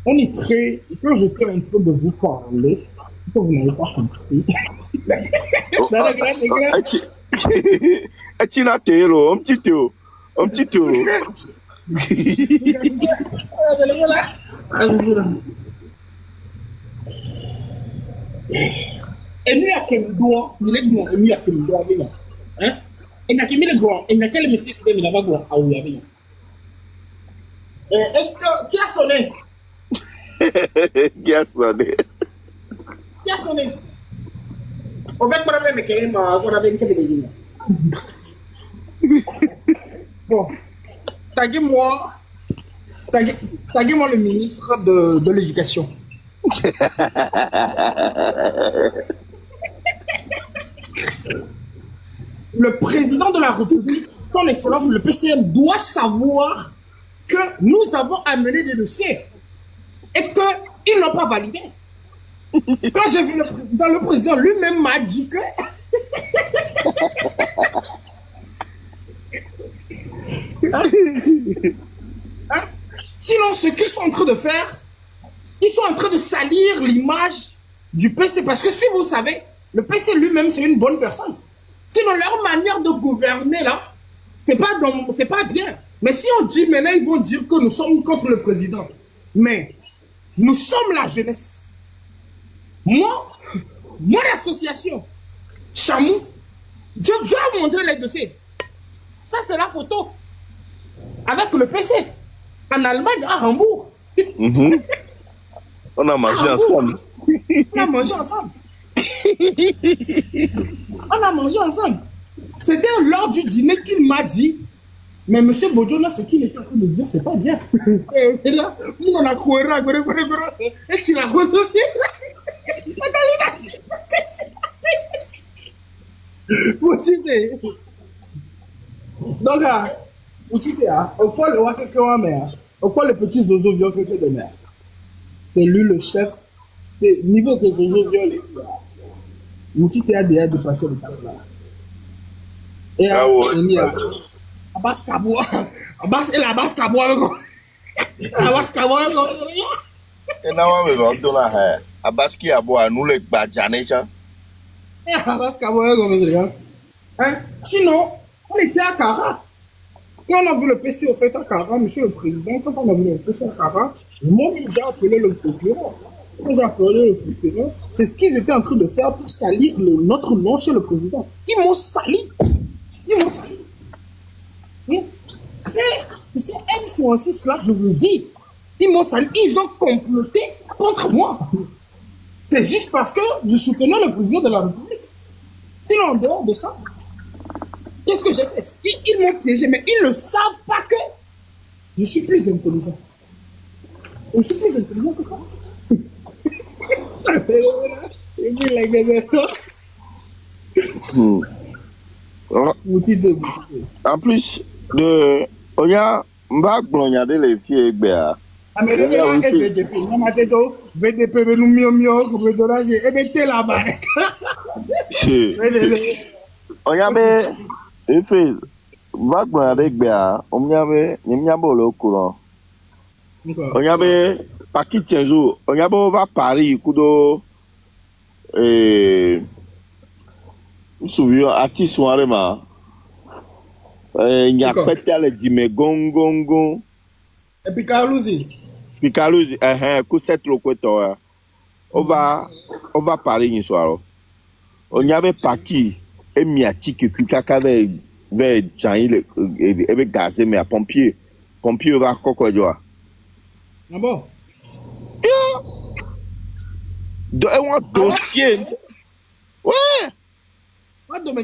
On est très. Quand j'étais en train de vous parler, que vous n'avez pas compris. Oh, Dans la grande écran. eti na telo, om titelo. Enu ya kemdua, ni le gwa enu ya kemdua bina. Hein? Et n'a qu'à le gwa, et n'a qu'à le monsieur c'est de la gwa à ouya bina. Est-ce que qui a sonné? Qui a sonné? Qui a sonné? On va pas même que on avait une télé. Bon, taguez-moi, taguez-moi le ministre de l'Éducation. Le président de la République, son Excellence, le PCM, doit savoir que nous avons amené des dossiers et qu'ils n'ont pas validé. Quand j'ai vu le président lui-même m'a dit que hein, sinon, ce qu'ils sont en train de faire, ils sont en train de salir l'image du PC. Parce que si vous savez, le PC lui-même, c'est une bonne personne. Sinon, leur manière de gouverner, là, c'est pas bien. Mais si on dit maintenant, ils vont dire que nous sommes contre le président. Mais nous sommes la jeunesse. Moi, l'association, Chamou, je vais vous montrer les dossiers. Ça, c'est la photo. Avec le PC. En Allemagne, à Hambourg. On a mangé ensemble. On a mangé ensemble. On a mangé ensemble. C'était lors du dîner qu'il m'a dit, mais M. Bodjona, ce qu'il était en train de dire, c'est pas bien. Et là, nous, on a couru, et tu l'as résolu. Donc, on parle de quelqu'un mère. On parle le petit Zozo viol quelqu'un de mère. C'est lui le chef. Niveau que Zozo viol les filles. Moutite a déjà dépassé l'étape là. Et Ah ouais. il y a Abbas Kaboua. Abbas et la Abbas Kaboua. Abbas Kaboua. Et now I'm going to la Abaski abo anu le gbajaneja. Et Abbas Kaboua comme ça. Hein? Sinon, on était à Kara. Quand on a vu le PC au fait à Kara, monsieur le président, quand on a vu le PC à Kara, moi, j'ai appelé le procureur. Quand j'ai appelé le procureur, c'est ce qu'ils étaient en train de faire pour salir notre nom chez le président. Ils m'ont sali. Ils m'ont sali. C'est M66 là, je vous dis. Ils m'ont sali. Ils ont comploté contre moi. C'est juste parce que je soutenais le président de la République. Sinon, en dehors de ça, qu'est-ce que j'ai fait? Ils m'ont piégé, mais ils ne savent pas que je suis plus intelligent. Je suis plus intelligent que ça. Et puis, la gazette. En plus de Oya Mbak Blonyade les filles béa. Américain et VDP. Non, ma tête, VDP, nous mieux, comme le dollar, j'ai émetté là-bas. Oya be efe Mbak Blonyade béa. Oya be nyambo le courant. Oya be Paki Tienzo. Oya be va Paris kudo. Vous souvenez Ati soirée ma. Il y a pété le dîme gong. Et puis Carlouzi. Picaluzi, Kousset Lokoto. On va parler une soirée. On y avait pas qui et miati que kaka vers Jaïl et gazé mais à pompier va cocojoa. Ah bon? De un dossier. Ouais.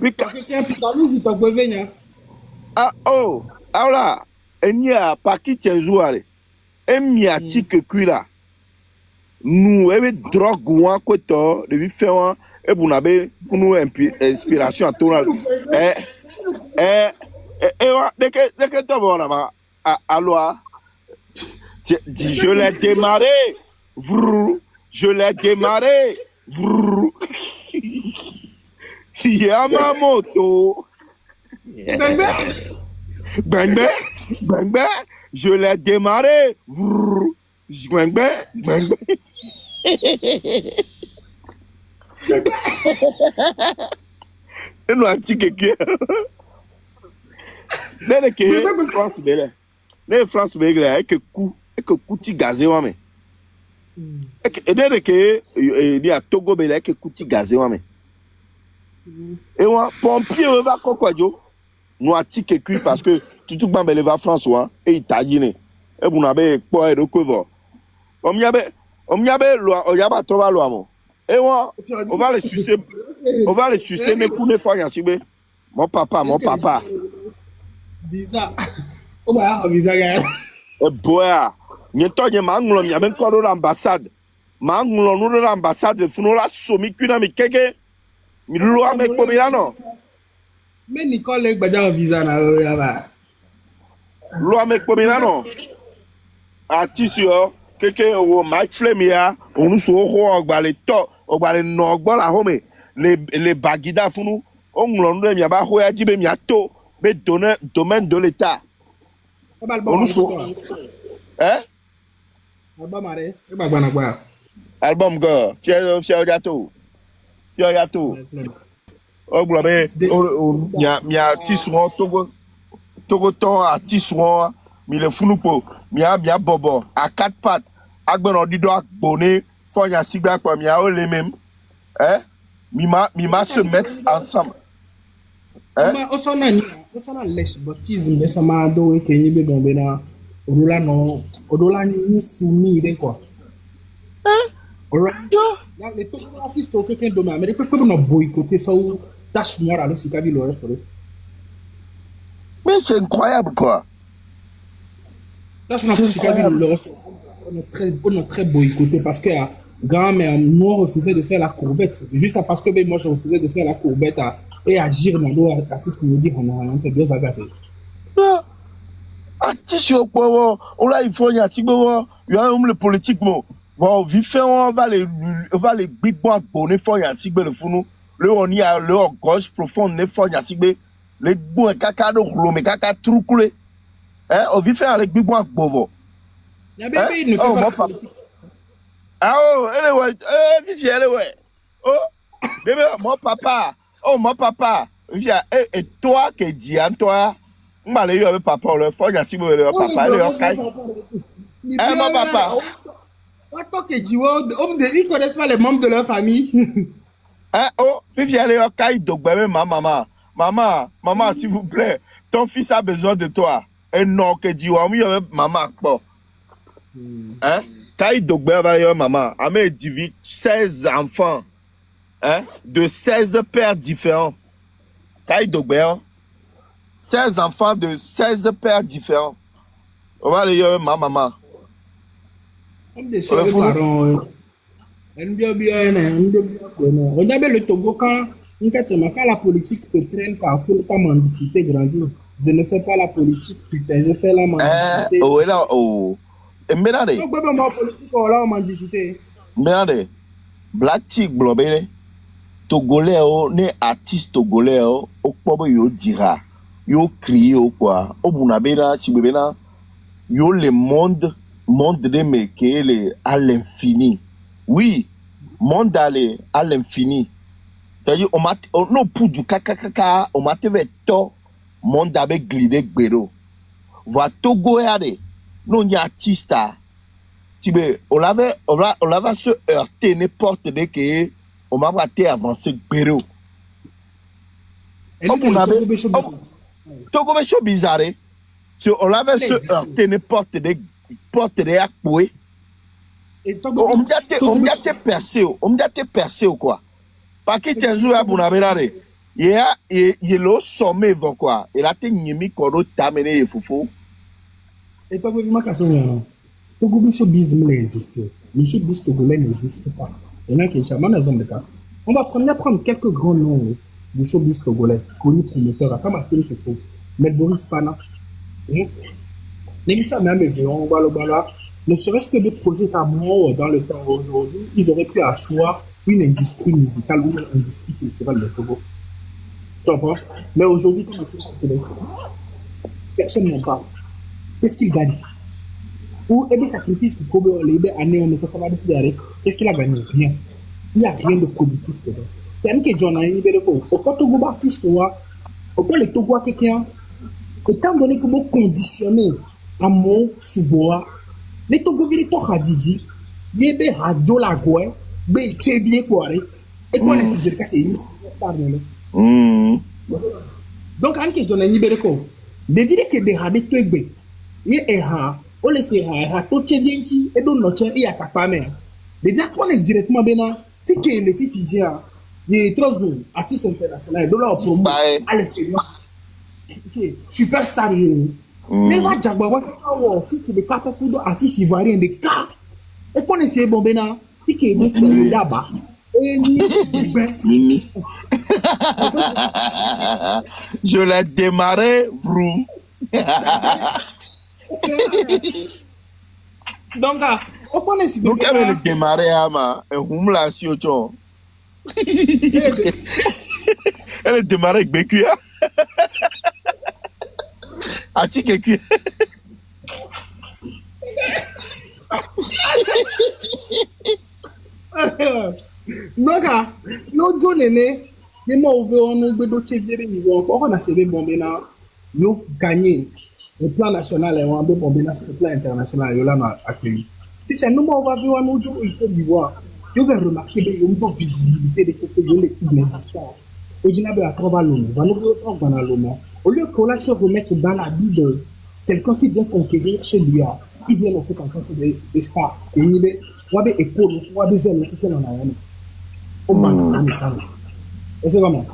Picaluzi, t'as besoin. Ah oh, ah là, il y a pas qui tient jouer. Et miati que cuira. Nous avons drogue ou un côté de vie faire et vous avez nous inspiration à tout dès que tu vas là-bas alors je l'ai démarré je l'ai démarré si y a ma moto bang bang je l'ai démarré Gbengbe, gbengbe. Enu ati keke. Nene ke France bele. Ne France bele eke ku ti gazé wa me. Eke nene ke ni a Togo bele eke ku ti gazé wa me. Et moi pompier va kokwajo. No ati keke parce que tout bambele va France wa e itadine. E bunabe po e recover. Omyabe lo oyaba trova lo amo. Et moi on va les sucer ne ku ne fanya sibe. Mon papa. Visa. On va avoir visa, gars. E boya. Nyeto nye manglo mi aben ko l'ambassade. Manglo no l'ambassade funo la somi kuna mi keke. Mi lo ame ko mi no. Mais Nicole Gbaja visa na ya ba. Lo ame ko mi no. Artiste yo keke o Mike Flame ya, onu so ho ogbale no ogbo la home. Les bagida funu onglo no mi aba ho ya jibe mi ato be domaine de l'état. Onu so album go fia ojato oglo be mi artiste won togo ton artiste won mi le funu po mi a bobo à quatre pattes agbon dido akbone fonya sigba po mi a o le même mi ma se mettre ensemble osana lèche baptisme de sama do e kenyi be bombe na odola ni sumi de quoi alright là les tout artistes au quelqu'un de mais peut pas boycotter ça ou tâche noire alors si kavi le reste. Mais c'est incroyable quoi. Tâche noire si kavi le reste on est très boycotté parce que grand-mère nous refusait de faire la courbette juste parce que moi je refusais de faire la courbette et agir dans nos artistes nous dire on a deux agacés. Artiste au quoi on là il faut y a tibo il y a le politique mo va vivre on va les big bois bonne faut y a tibo le funu le on y a le gauche profonde ne faut y a tibo les bon kaka do lo me kaka trucule on vit faire avec big bois bovo la bébé ne fait pas politique. Ah oh anyway oh bébé mon papa et toi que dis toi m'allez yo avec papa le faut y a tibo le papa le kai mon papa toi que dis ils connaissent pas les membres de leur famille. Oh Fifi allez au kai dogbe maman s'il vous plaît ton fils a besoin de toi et non que dis oui maman bon kai dogbe va aller maman amé divi 16 enfants de 16 pères différents kai dogbe 16 enfants de 16 pères différents on va aller maman Regardez le Togo quand la politique te traîne partout, ta mendicité grandit. Je ne fais pas la politique, putain, je fais la mendicité. Black Chick Blobere, Togolais, ne artiste Togolais, au pobo yo dira, yo crie au quoi, au bunabena, chibena, yo le monde de me à l'infini. Oui, monde aller à l'infini. C'est-à-dire, on pour du kaka, on m'a fait to, monde avec glidé gbero. Va Togo yade, non y artiste. On l'avait se heurter n'importe de que on m'a raté avancer gbero. Togo be bizarre. Si on l'avait se heurter n'importe de porte de akpoué. On m'a été percé ou quoi. Parce que tu as joué à Bounabérare. Il y a le sommet, quoi. Il a été nimi koro tamene et foufou. Et toi, comment ça se Togo le showbiz n'existe pas. Le showbiz togolais n'existe pas. Et là, on va prendre quelques grands noms du showbiz togolais, connus promoteurs, comme Akim Tchouchou, mais Boris Pana. Négissa même Véron, ne serait-ce que des projets à mort dans le temps aujourd'hui, ils auraient pu asseoir une industrie musicale ou une industrie culturelle de Togo. Tu comprends? Mais aujourd'hui, personne n'en parle. Qu'est-ce qu'ils gagnent? Ou et des sacrifices du Kobe, les années, on est capable de faire. Qu'est-ce qu'il a gagné? Rien. Il n'y a rien de productif dedans. T'as que John a une idée de quoi? Au quoi Togo artiste, au quoi les Togo quelqu'un, étant donné que vous conditionnez à mon suboa, les Togo vili to Hadiji, yebe radio la gué, be chevie quoi, et quoi les six c'est une donc an ke John a une idée de quoi? Les vidéos que des radis tué, ye ha, on laisse ha, to chevie et donc notre et à ta mère. Les dire qu'on est directement bien, c'est que les filles fidjiennes, il y a 3 zones, artistes internationaux, de leur promo à l'extérieur. C'est superstar. Les va Jagbawa, fit de cap pour d'artistes ivoiriens, des cas. Et qu'on essaie bon bien, c'est que les filles d'abord. Et Mimi. Je l'ai démarré, vroom. Donc, on connaît si donc, elle a démarré à ma humla si autant. Elle a démarré avec Bekuya. A-t-il quelque donc, nos données, les mots ouverts, nous devons checker niveau encore. On a servi Bombena, nous gagné le plan national et on a Bombena sur le plan international. Nous l'avons accueilli. Si c'est nous, on va voir nous au Côte d'Ivoire. Vous allez remarquer qu'il y a une visibilité des côtés inexistants. Au Djinabé à travers l'homme, va nous retrouver dans l'homme. Au lieu qu'on la se remettre dans la vie de quelqu'un qui vient conquérir chez lui, il vient en fait en tant que des stars. Et il y a des épaules, il y a des ailes qui sont en arrière. Au banane, ça. Et c'est vraiment.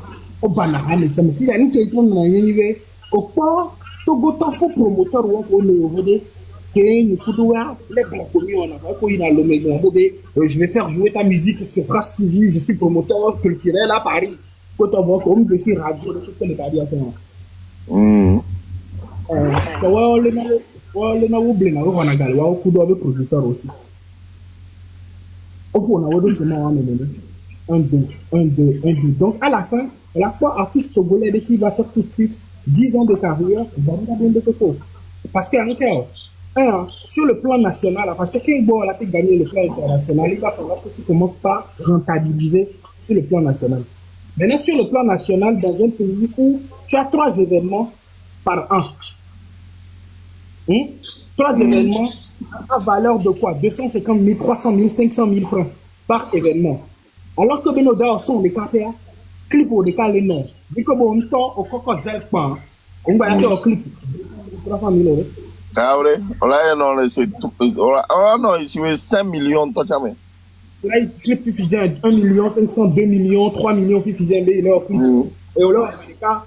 Au banane, ça. Mais si il y a une qui est en arrière, au pas, Togo, t'en faux promoteur ou on est je vais faire jouer ta musique sur France TV, je suis promoteur culturel à Paris. Quand on voit comme des radio, tout n'est pas bien. Producteur aussi. Un, deux. Donc, à la fin, la quoi artiste togolais qui va faire tout de suite 10 ans de carrière, va me donner de coco. Parce que, sur le plan national, parce que quand on a gagné le plan international, il va falloir que tu commences par rentabiliser sur le plan national. Maintenant, sur le plan national, dans un pays où tu as 3 événements par an, 3 événements à valeur de quoi? 250 000, 300 000, 500 000 francs par événement. Alors que nos dehors sont des KPA, clip au décal les noms. Vu que bon temps au coco zelpan, on va aller au clip 300 000 euros. Ah oui, là c'est tout. Oh non, ici 5 millions toi jamais. Là il clip fifidien 1 million 500, 2 millions, 3 millions fifidien mais leur clip. Et on leur a des cas,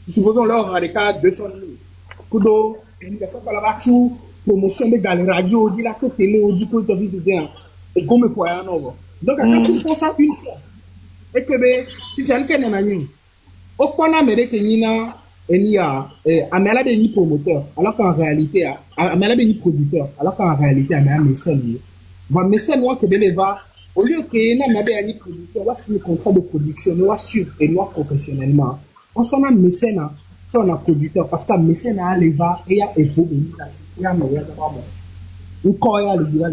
supposons leur a des cas 200 000. Kudo, il y a pas la voiture, promotion de galerie radio, dit la que télé, dit que tu fifidien. Et comme quoi un nouveau. Donc, quand tu fais ça une fois, et que si c'est un cas de manière, au point d'Amérique, il y a un promoteur, alors qu'en réalité, un producteur, alors qu'en réalité, il y a un mécène. Il va mécène, au lieu qu'il y ait un production, on va signer un contrat de production, on va suivre et nous professionnellement. On s'en a mécène, ça on a producteur, parce qu'un mécène a les va et il y a évolué, il y a meilleur de vraiment. Ou quand il y a le divan.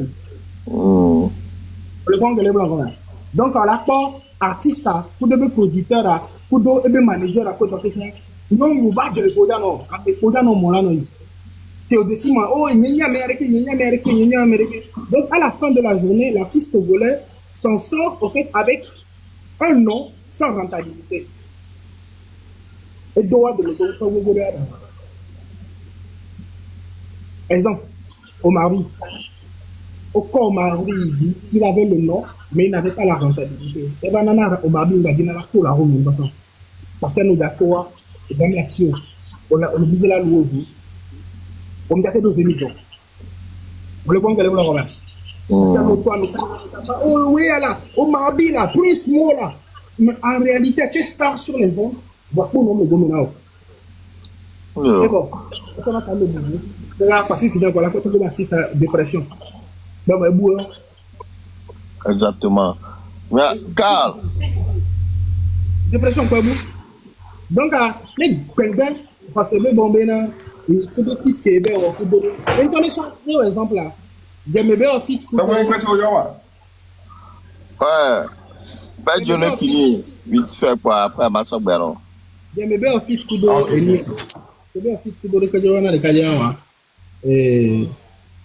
Le bon blanc. Donc, à la part, artiste, pour des producteurs, pour des managers, pour des quelqu'un, non, vous battez le Podano, c'est au-dessus, oh, il y a Américain. Donc, à la fin de la journée, l'artiste togolais s'en sort, en fait, avec un nom sans rentabilité. Et doit de le exemple, Omar Au cas où il dit, il avait le nom, mais il n'avait pas la rentabilité. Et bien, Omar il a dit, parce que nous avons dans la Sio, on a obligé la louer, on a fait 12 millions. On le voit que le Romain. Parce que nous avons oh oui, là, Omar là, Prince Mo là. Mais en réalité, tu es star sur les ondes, voir pour nous le gomme. D'accord. On a quand même beaucoup. Là, parce que finalement, voilà, quand on assiste à la dépression. Exactement. Mais, Carl. Dépression, quoi, vous? Donc, les Bengal, forcément, bon, Kudo fit Québec ou Kudo. Une connaissance, par exemple là. J'aime au fit Kudo. T'as une question, Yawa? Ouais. Ben, je l'ai fini. Vite fait, quoi. Après, ma soeur, ben, J'aime au fit Kudo. Ok, merci. J'aime au fit Kudo de Kajawana de Kajawa.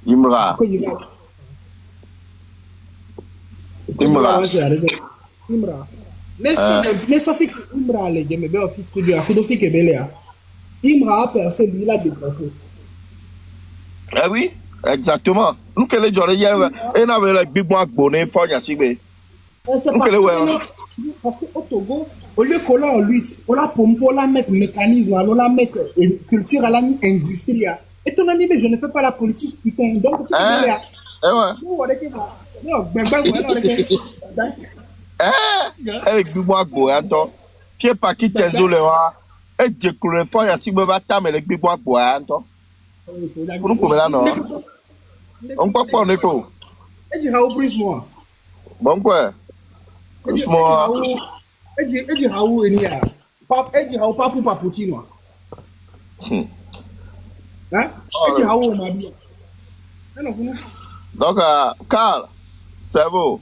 Imra. Côte d'Ivoire. Imra. Imra. Nessa fica Imra, j'aime au fit Kudo. Kudo fit Québec. Imra a percé, lui, il a décroché. Eh oui, exactement. Nous, que les gens, et on avait le big one bonnet, fort, y'a si, mais. C'est Nous, parce que les parce qu'au Togo, au lieu qu'on la lutte, on la pompe, on la mettre mécanisme, on la mettre culture à la industrie. Et ton ami, mais je ne fais pas la politique, putain. Donc, tu Hein? es là. Eh ouais. Non, on est qui va. Non, ben, voilà, on est qui. Eh, avec big one bonnet, attends. Fier pas qui t'es zolé, wa. Et découvrir fort, y'a si, mais va t'amener avec big one bonnet, attends. Faut nous promèner là, non? On peut pas, on est quoi? Et dis, Raoul, plus moi. Bon, quoi? Plus moi. Et dis, Raoul, et nia. Et dis, Raoul, pas pour Papouchino. Hein? Et dis, Raoul, ma vie. Donc, Carl, cerveau.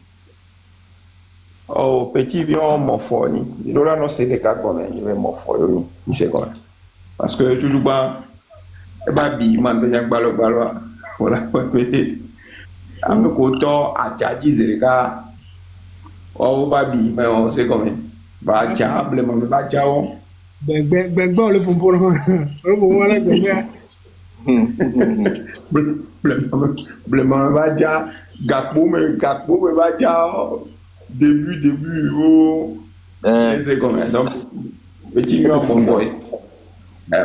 Oh, petit vion, mon fort, il doit annoncer des cas comme il va mon fort, il sait quoi. Parce que toujours pas, et bah, bi, maintenant, balo, voilà, mais, à me koto, à tchaji, zerika, oh, babi, mais on sait comment. Bah, tchable, mais bah, tchao. Ben, le pompon, le pompon, là, ben. Blément, va dire, Gakbo, mais va dire, début, oh, c'est comment. Donc, petit vion, mon boy.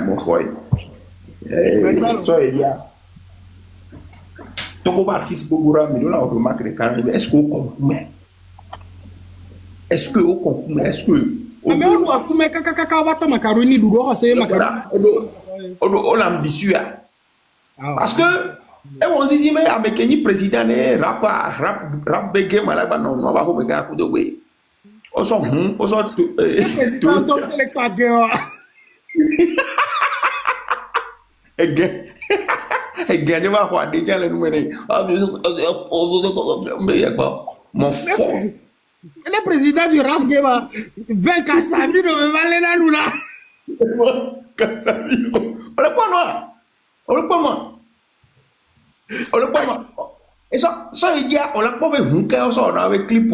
Mon boy. So, il y a. Toko artiste Bogora, mais là, on remarque les carrières. Est-ce qu'on comprend? Est-ce qu'on comprend? Est-ce que. Mais on doit couper caca, va tomber macaroni, du doigt, c'est macaroni. On ambitieux. Parce que, et on se dit, mais avec un président, rap, bégué, malaba, non, on va remettre un coup de way. On s'en fout, on s'en. Président, donc, c'est le guerre. Et gagner ma foi, déjà le numéro. Mais il y a pas. Mon fort. Le président du rap game, 20 Kassavi, ne va aller là, nous là. Kassavi, on le prend moi. On le prend moi. On le prend moi. Et ça, il y a, on l'a pas fait un cas, on a avec clip.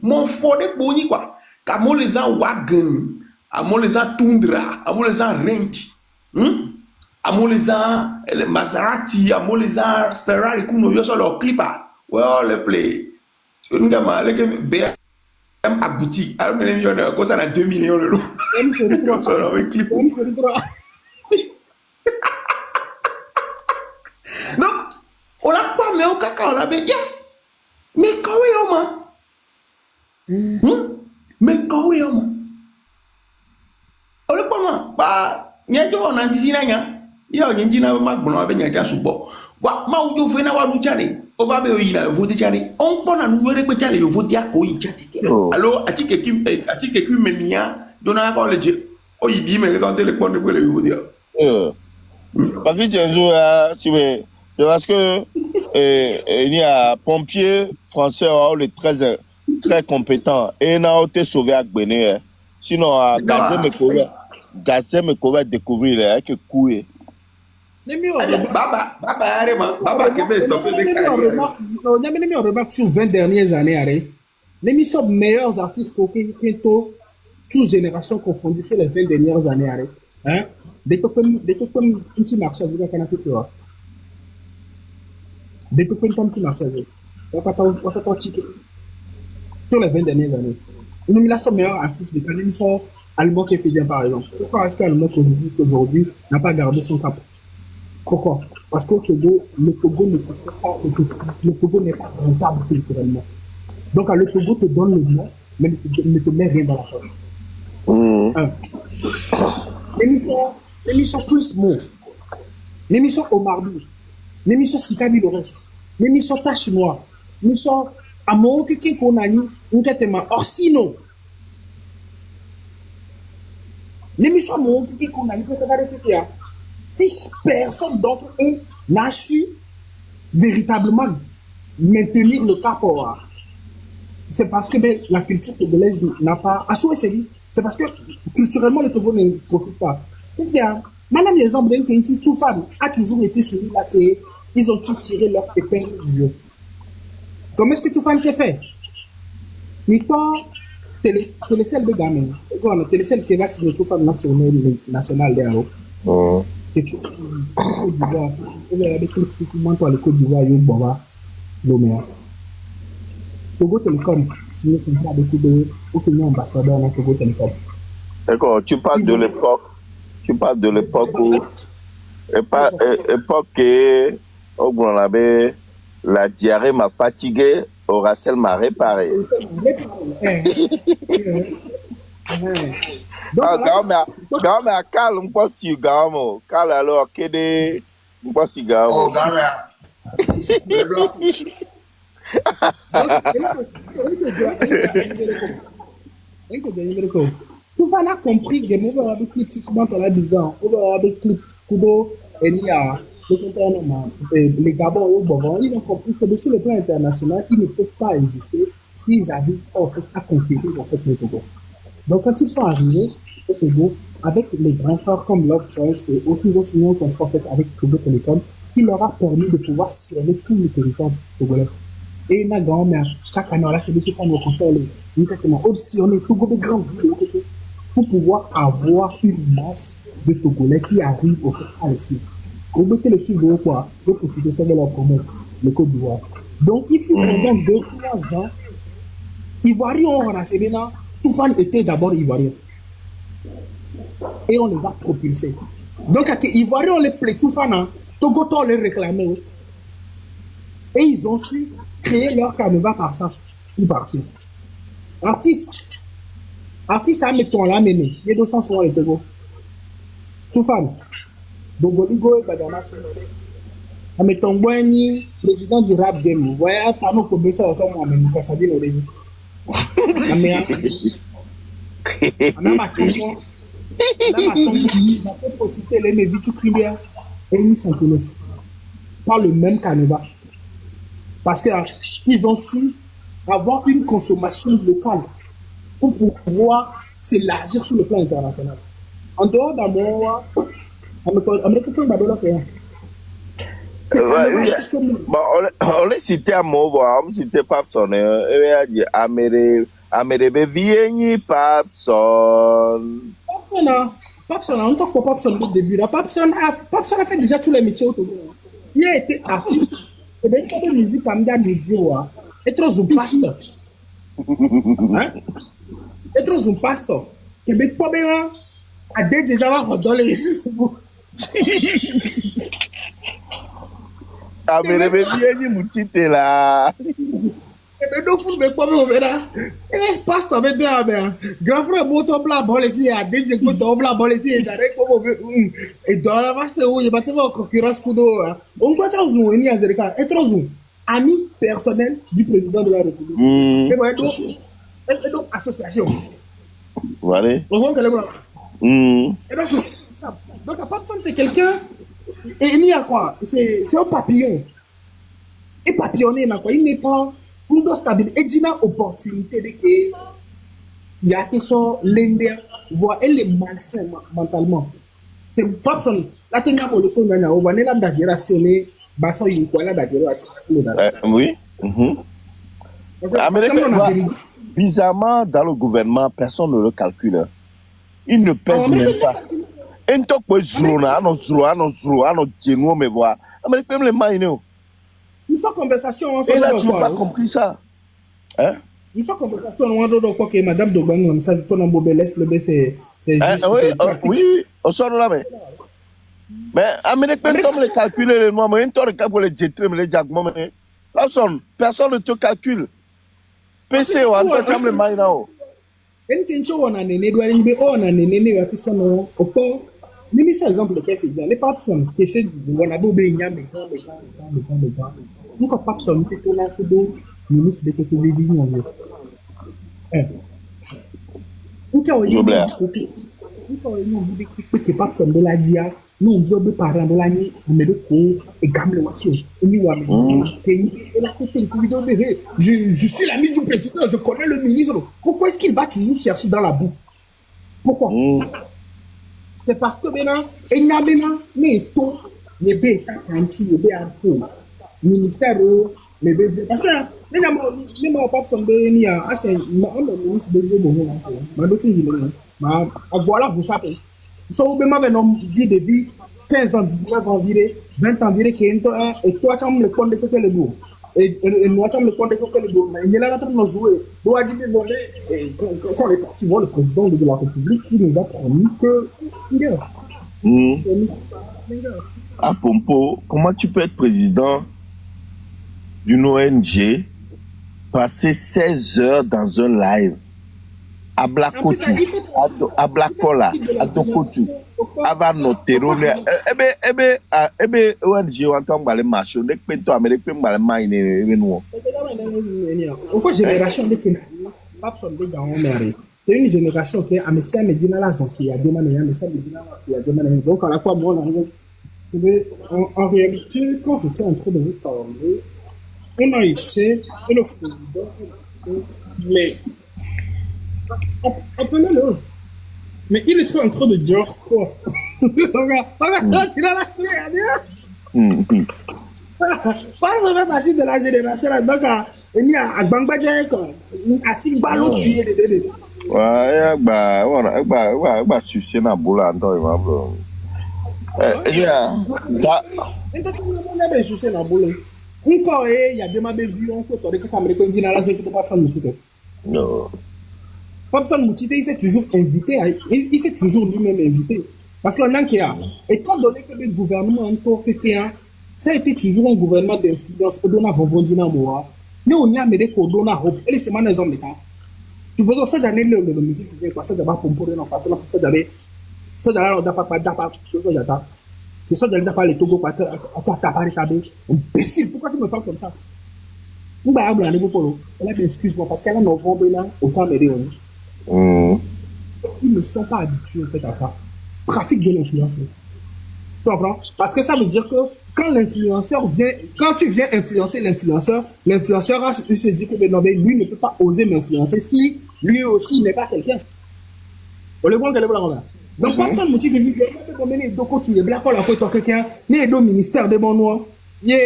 Mon fort de boni quoi. Comme on les a wagon, on les a tundra, on les a range. Amo les a Maserati, amo les a Ferrari, kuno yo solo clipper. Well, le play. Une gamme, le BM abouti. Alors, nous avons quoi ça à 2 millions de l'eau. M clip. Donc, on l'a pas, mais au caca, on l'a bien. Mais quand oui, mais quand oui, on le pas, bah, il y a on a sisi nanya. Il y a un jina ma bono avec un subo. Wa ma ujo fena wa luchane. On va be yina vote chane. On pona nous were pe chane yo vote ya ko yi chatite. Alors atike ki memia dona ko leje. O yi bi me quand le pon de le vote. Parce que un jour c'est parce que il y a pompiers français très compétents et n'a été sauvé à Bénin. Sinon Gazé me couvert découvrir avec couille. Baba, qui stopper on a mis en remarque sur 20 dernières années. Les sont meilleurs artistes qui ont toutes générations confondues sur les 20 dernières années. Hein? Des peu comme un petit marché, vous avez fait faire. Des peu comme un petit marché, on va t'en ticket. Sur les 20 dernières années. Nous, là, sont meilleurs artistes de Canem sont allemands qui fait bien, par exemple. Pourquoi est-ce qu'un allemand aujourd'hui n'a pas gardé son cap? Pourquoi? Parce qu'au Togo, le Togo ne te fait pas, le Togo n'est pas rentable culturellement. Donc, le Togo te donne le nom, mais ne te met rien dans la poche. L'émission Plus Mo, l'émission Omarbi, l'émission Sikani Lores, l'émission Tache Noire, l'émission Amon Kiki Konani, Nketema Orsino. L'émission Amon Kiki Konani, peut faire des Si personne d'entre eux n'a su véritablement maintenir le cap, c'est parce que la culture togolaise n'a pas... C'est parce que culturellement, le Togo ne profite pas. C'est-à-dire, madame, l'exemple d'un Kenti Toufan a toujours été celui-là qu'ils ont tout tiré leur épingle du jeu. Comment est-ce que Toufan s'est fait? Mais pas télécelle de gamin. Télécelle qui va signer Toufan national d'ailleurs. Que tu Côte d'Ivoire, avec le petit toi, le Côte d'Ivoire, yo Bova, Lomea. Togo Telecom, signé contrat avec Kudo, ou Kenya ambassadeur dans Togo Telecom. D'accord, tu parles de l'époque. Tu parles de l'époque où. Époque où on avait la diarrhée m'a fatigué, Oracel m'a réparé. Gao me akal mposi gao mo kal alors kede mposi gao mo. Oh gara. Tout va a compris que on va avec clip tout dans la bizarre, on va avec clip Kudo et Nia, les Gabon ils ont compris que sur le plan international, ils ne peuvent pas exister s'ils arrivent en fait à conquérir en fait le Togo. Donc, quand ils sont arrivés au Togo, avec les grands frères comme Love Choice et autres, ils ont signé un contrat en fait, avec Togo Telecom qui leur a permis de pouvoir sillonner tout le territoire togolais. Et chaque année, là, c'est des qui font nos conseils, nous avons sillonné Togo de grandes villes pour pouvoir avoir une masse de Togolais qui arrivent au fait à les suivre. Pour le suivre, quoi, pour profiter de leur promo, le Côte d'Ivoire. Donc, il faut pendant 2-3 ans, Ivoiriens ont renseigné là. Toufan était d'abord Ivoirien. Et on les a propulsés. Donc, à Ivoiriens, on les plaît Toufan, Togo, on les réclamait. Et ils ont su créer leur carnaval par ça. Pour partir. Artistes, à mettre là, mené. Il y a 200 soins les Togo. Toufan, Bogoligo et Badamasi. À mettre président du rap game. Vous voyez, par nous, pour baisser ensemble, on a mis Kassabi au début. On a profité les mévitu crières et ils s'inquiètent par le même carnaval parce qu'ils ont su avoir une consommation locale pour pouvoir s'élargir sur le plan international. En dehors d'amour, on les citait à Movo, on citait Papson, et dit Améré Vieni Papson. Papson, on talk pour Papson au début. Papson a fait déjà tous les métiers autour. Il a été artiste. Et bien, il y a des musiques comme ça, et trop un pasteur. Et trop un pasteur. Et bien, pas bien, à déjà redonner ici. Améré Vieni Moutite là. Et bien, nous fous mais pas bien, eh, pasteur, mais bien, grand frère, moto blanc, bon les filles, à DJ, moto blanc, bon les filles, direct, et dans la masse, où il y a pas concurrence, on doit être zoom, et être zoom, ami personnel du président de la République. Et voilà, donc, association. Voilà. Et donc, donc, à part ça, c'est quelqu'un, et il y a quoi? C'est un papillon. Et papillonner, il n'est pas. Une stabilité et d'une opportunité de que il y a des gens l'Indien voient elle est malsain mentalement. C'est pas son la tenga pour le temps on va là d'agirationner basa une quoi là d'agirationner. Oui. Bizarrement dans le gouvernement personne ne le calcule. Il ne pèse même pas. Un top pour Zrona, non Genoa me voit. Amérique même les mains. Une seule conversation, et là, tu n'as pas compris ça. Hein? Une seule conversation, on doit croire que Madame Dogbang, ça, ton embobé laisse le B, c'est juste. Oui, on sort de là, mais Amérique, comme les calculer, les noirs, mais un temps de cas pour les jeter, mais les diagrammes, personne ne te calcule. PC, on a comme le main là. Et quand on a né, on a né, on a Nimi c'est exemple de Kefi, les papsons qui essaient de voir la boue, mais nous, quand papsons, tu es tout là, ministre de l'économie, on veut. Nous, quand on y a des papsons de la DIA, nous on veut parler de l'année mais de quoi et gamme le voici et ni wa et la tête une vidéo de je suis l'ami du président, je connais le ministre. Pourquoi est-ce qu'il va toujours chercher dans la boue? Pourquoi? C'est parce que maintenant et n'y a maintenant mais tout les bêta kanti les bêta tout ministère les bêta parce que les moi pas son ni à c'est le ministre de bon là c'est ma doute il est ma voilà vous savez ça ou bien maintenant dit depuis 15 ans 19 ans viré 20 ans viré et toi tu as le compte de que le beau et nous tu as le compte de que le beau mais il est là en train de jouer doit dire bon quand on est parti voir le président de la République il nous a promis que À Pompo, comment tu peux être président d'une ONG, passer 16 heures dans un live à Blakotu, à Blakola, à Dokotu, avant Notero, ONG, on entend parler de marché, on est peintre américain, on parle de nous. Pourquoi génération de c'est une génération qui a Messia Medina la Zansi, a demandé à Messia Medina la demandé. Donc, à la quoi, moi, en réalité, quand j'étais en train de vous parler, on a été, et le président, mais, appelez-le. Mais il était en train de dire quoi? Regarde, il a la suite, pas ça fait partie de la génération là. Donc, il y a Bangbadja, à Sigbalo, tu es des. Ouais, bah, sucer na boula, attends, il va bleu. Il y a des mabés vues en côte, avec la Américaine, il y a la zone de Papsan Moutite. non. Papsan Moutite, il s'est toujours invité, il s'est toujours lui-même invité. Parce qu'on a qu'il y a, étant donné que le gouvernement en tant que ça a été toujours un gouvernement d'influence, on a Vondina Moa, mais on y a mis qu'on donne à Hope, et les semaines des hommes d'État. Tu veux dire, ça d'année, le musique, c'est quoi ça d'abord pour non pas, ça d'année, ça d'année, on n'a pas, ça d'année. C'est ça d'année, pas les Togo, pas les tabés. Imbécile, pourquoi tu me parles comme ça? On va avoir un niveau elle a dit, excuse-moi, parce qu'elle a novembre là, autant m'aider. Ils ne sont pas habitués, en fait, à ça. Trafic de l'influence. Tu comprends? Parce que ça veut dire que quand l'influenceur vient, quand tu viens influencer l'influenceur, l'influenceur il se dit que non, mais lui ne peut pas oser m'influencer si lui aussi n'est pas quelqu'un. On le voit qu'elle est là. Donc, personne ne dit que il y a des documents, il y a black hole, quelqu'un, il y a des ministères de bon noir, il y a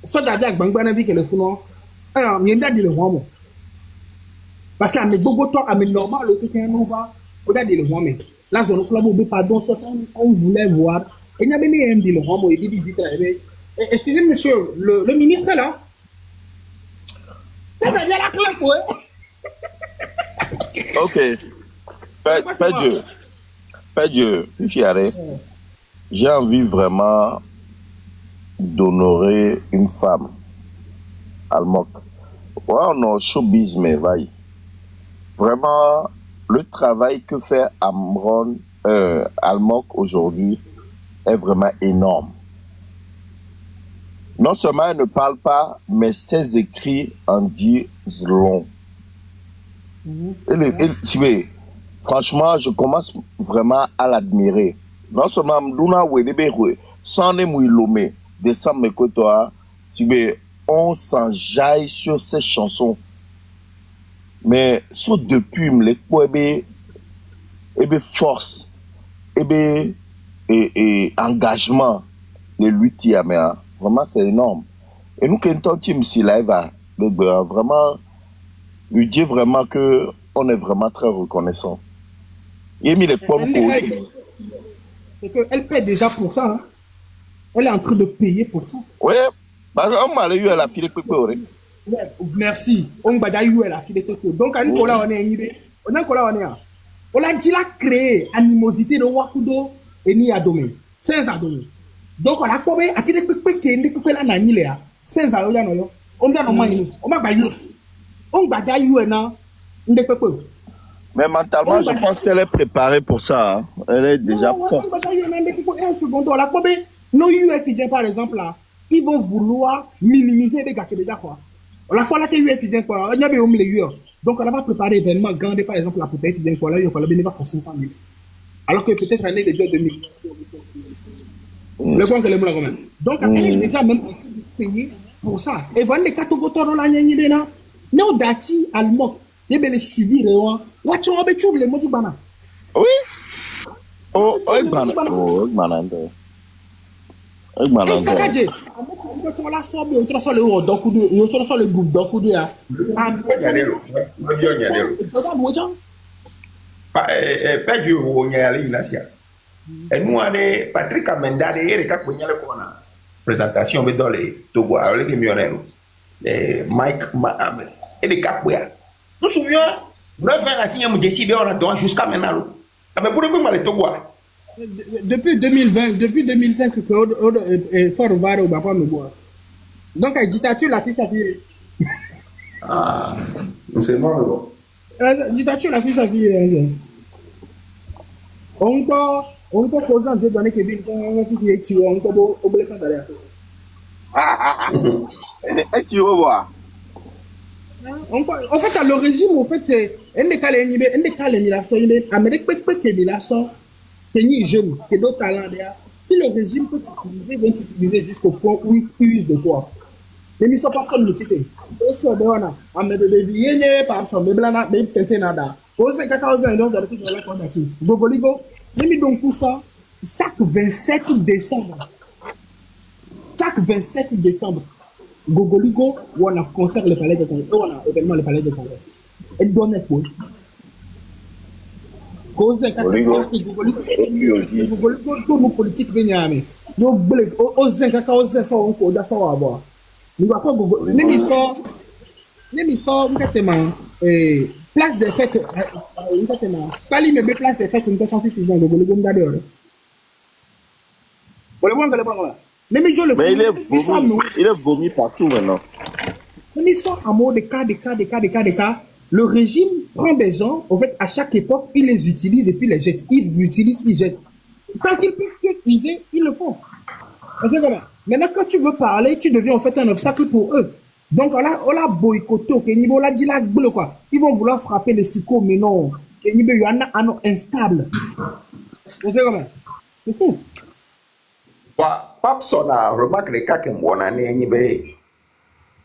ça d'abord Bangbana vie qu'elle est fou non. Alors, il y a des le roi. Parce qu'à mes Bogota, à mes normal, le quelqu'un nova, regarde le roi mais la zone flambeau, pardon, on voulait voir. Et il y a des MD le roi et des vite. Excusez monsieur, le ministre est là. Ça va bien la claque, ouais. Ok. Pas Dieu, Fifiare. J'ai envie vraiment d'honorer une femme. Almok. Ouais, on a showbiz, mais vaille. Vraiment, le travail que fait Almok aujourd'hui est vraiment énorme. Non seulement elle ne parle pas, mais ses écrits en disent long. Franchement, je commence vraiment à l'admirer. Non seulement on s'enjaille sur ses chansons. Mais sur depuis les force et engagement de lutte vraiment c'est énorme. Et nous quand on team si live vraiment lui dire vraiment que on est vraiment très reconnaissant. Il a mis les pommes c'est qu'elle paie déjà pour ça. Hein. Elle est en train de payer pour ça. Oui, parce qu'on m'a eu à la file de merci. On va d'ailleurs eu à la file de donc, à Nicolas, on est on a dit la créé animosité de Wakudo et ni Adome. 16 Adome. Donc, on a trouvé à file de la Nanilea. 16 Adome. On va on va bailler. On va d'ailleurs mais mentalement, je pense qu'elle est préparée pour ça. Hein. Elle est déjà forte. Nos UFID, par exemple, là, ils vont vouloir minimiser les gars qui déjà quoi. On a quoi là que UFID quoi. On y a bien les UR. Donc on va préparer l'événement, gagner par exemple la poupée UFID quoi là, il y a pas le bénéfice pour 500 000. Alors que peut-être l'année de 2000. Le point que les mots là quand même. Donc, elle est déjà même en train de payer pour ça. Et voilà les catégories dans la nyanye là. Non, dati, almok. Il y a les subir, watch on be chouble, les mots du bana. Oui. Oh, Kakaje, on la sort, on transforme le doku de, on transforme le groupe doku de ya. Pas du haut, il y a l'ination. Et nous, on est Patrick Amenda, et Erika Kounyale Kona. Présentation, mais dans les Togo, avec les millionnaires. Mike Mahame. Et les Capouya. Nous nous souvenons, 9 ans à signer mon décidé, on a droit jusqu'à maintenant. Mais pour le moment, les Togo. Depuis 2020, depuis 2005, que Fort Vare au Bapa me boit. Donc, la dictature, la fille, sa fille. Ah, c'est mort, la dictature, la fille, sa fille. On peut causer un Dieu donné que Bill, on fait tu on peut oublier ça derrière. Et tu revois. En fait, le régime, en fait, c'est un des cas les migrations, Amérique peut que migrations, tenir jeune, que d'autres talents derrière. Si le régime peut t'utiliser, vont t'utiliser jusqu'au point où il use de toi. Mais ils ne sont pas fait de l'utilité. Ils sont de là, on met des vieilles, par exemple, des blancs, des têtes nada. Pour ces 14 ans, dans le site de la Condati. Gogoligo, même donc pour ça, chaque 27 décembre, Gogoligo, on a concert le palais de Congrès, on a événement le palais de Congrès. Et donne pour. Cause Gogoligo, tout nos politiques Benyame. Yo blé, aux 5 ça on peut avoir. Nous va pas Gogo. L'émission, place des fêtes, pas lui mais place des fêtes, une personne suffisante de Gogoligo m'dadeur. Mais il est vomi partout maintenant. Mais ils sont en mode des cas. Le régime prend des gens, en fait, à chaque époque, il les utilise et puis les jette. Ils utilisent, ils jettent. Tant qu'ils peuvent user, ils le font. Maintenant, quand tu veux parler, tu deviens en fait un obstacle pour eux. Donc, on a boycotté, on a dit là, quoi. Ils vont vouloir frapper les psychos, mais non. Il y en a un instable. Vous savez comment? C'est tout. Papson a remarqué que mon année, il y a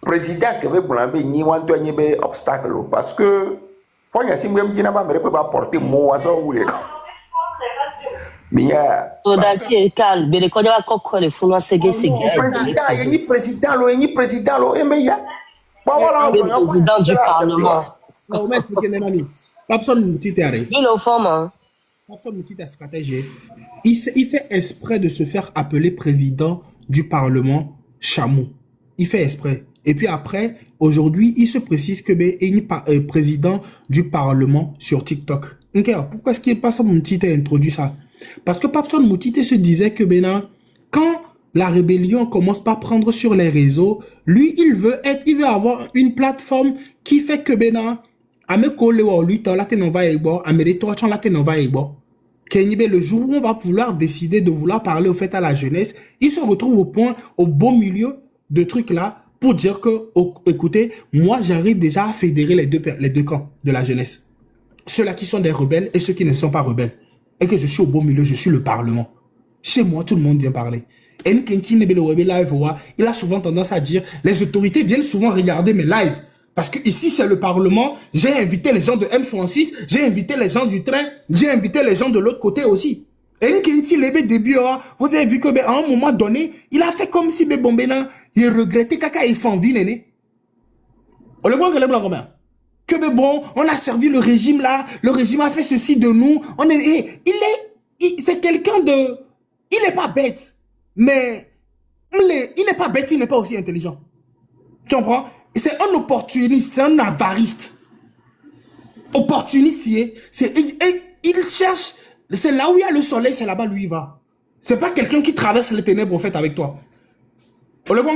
président qui veut blâmer ni un obstacle parce que faut y avoir même qui n'a pas porter mot à ça ou les Mia. Odati calme, mais quand il y a encore les fonds c'est président, il président, et mais ya. Président du Parlement. Non, mais expliquez les amis. Papson Moutite arrête. Il est au fond, hein. Papson Moutite stratégie. Il fait exprès de se faire appeler président du Parlement Chamou. Il fait exprès. Et puis après, aujourd'hui, il se précise que il est président du Parlement sur TikTok. Okay, pourquoi est-ce qu'il Papson Moutite a introduit ça? Parce que Papson Moutite se disait que quand la rébellion commence par prendre sur les réseaux, lui, il veut avoir une plateforme qui fait que le jour où on va vouloir décider de vouloir parler au fait à la jeunesse, il se retrouve au bon milieu de trucs là pour dire que, écoutez, moi j'arrive déjà à fédérer les deux camps de la jeunesse. Ceux-là qui sont des rebelles et ceux qui ne sont pas rebelles. Et que je suis au bon milieu, je suis le Parlement. Chez moi, tout le monde vient parler. Et il a souvent tendance à dire, les autorités viennent souvent regarder mes lives. Parce que ici, c'est le Parlement. J'ai invité les gens de M66, j'ai invité les gens du train, j'ai invité les gens de l'autre côté aussi. Et vous avez vu qu'à un moment donné, il a fait comme si il regrettait caca et fanville, néné. On le voit que les blancs comme que bon, on a servi le régime là, le régime a fait ceci de nous, c'est quelqu'un de, il n'est pas bête, mais il n'est pas bête, il n'est pas aussi intelligent. Tu comprends? C'est un opportuniste, c'est un avariste. Opportuniste, il cherche, c'est là où il y a le soleil, c'est là-bas où il va. C'est pas quelqu'un qui traverse les ténèbres en fait avec toi. On le voit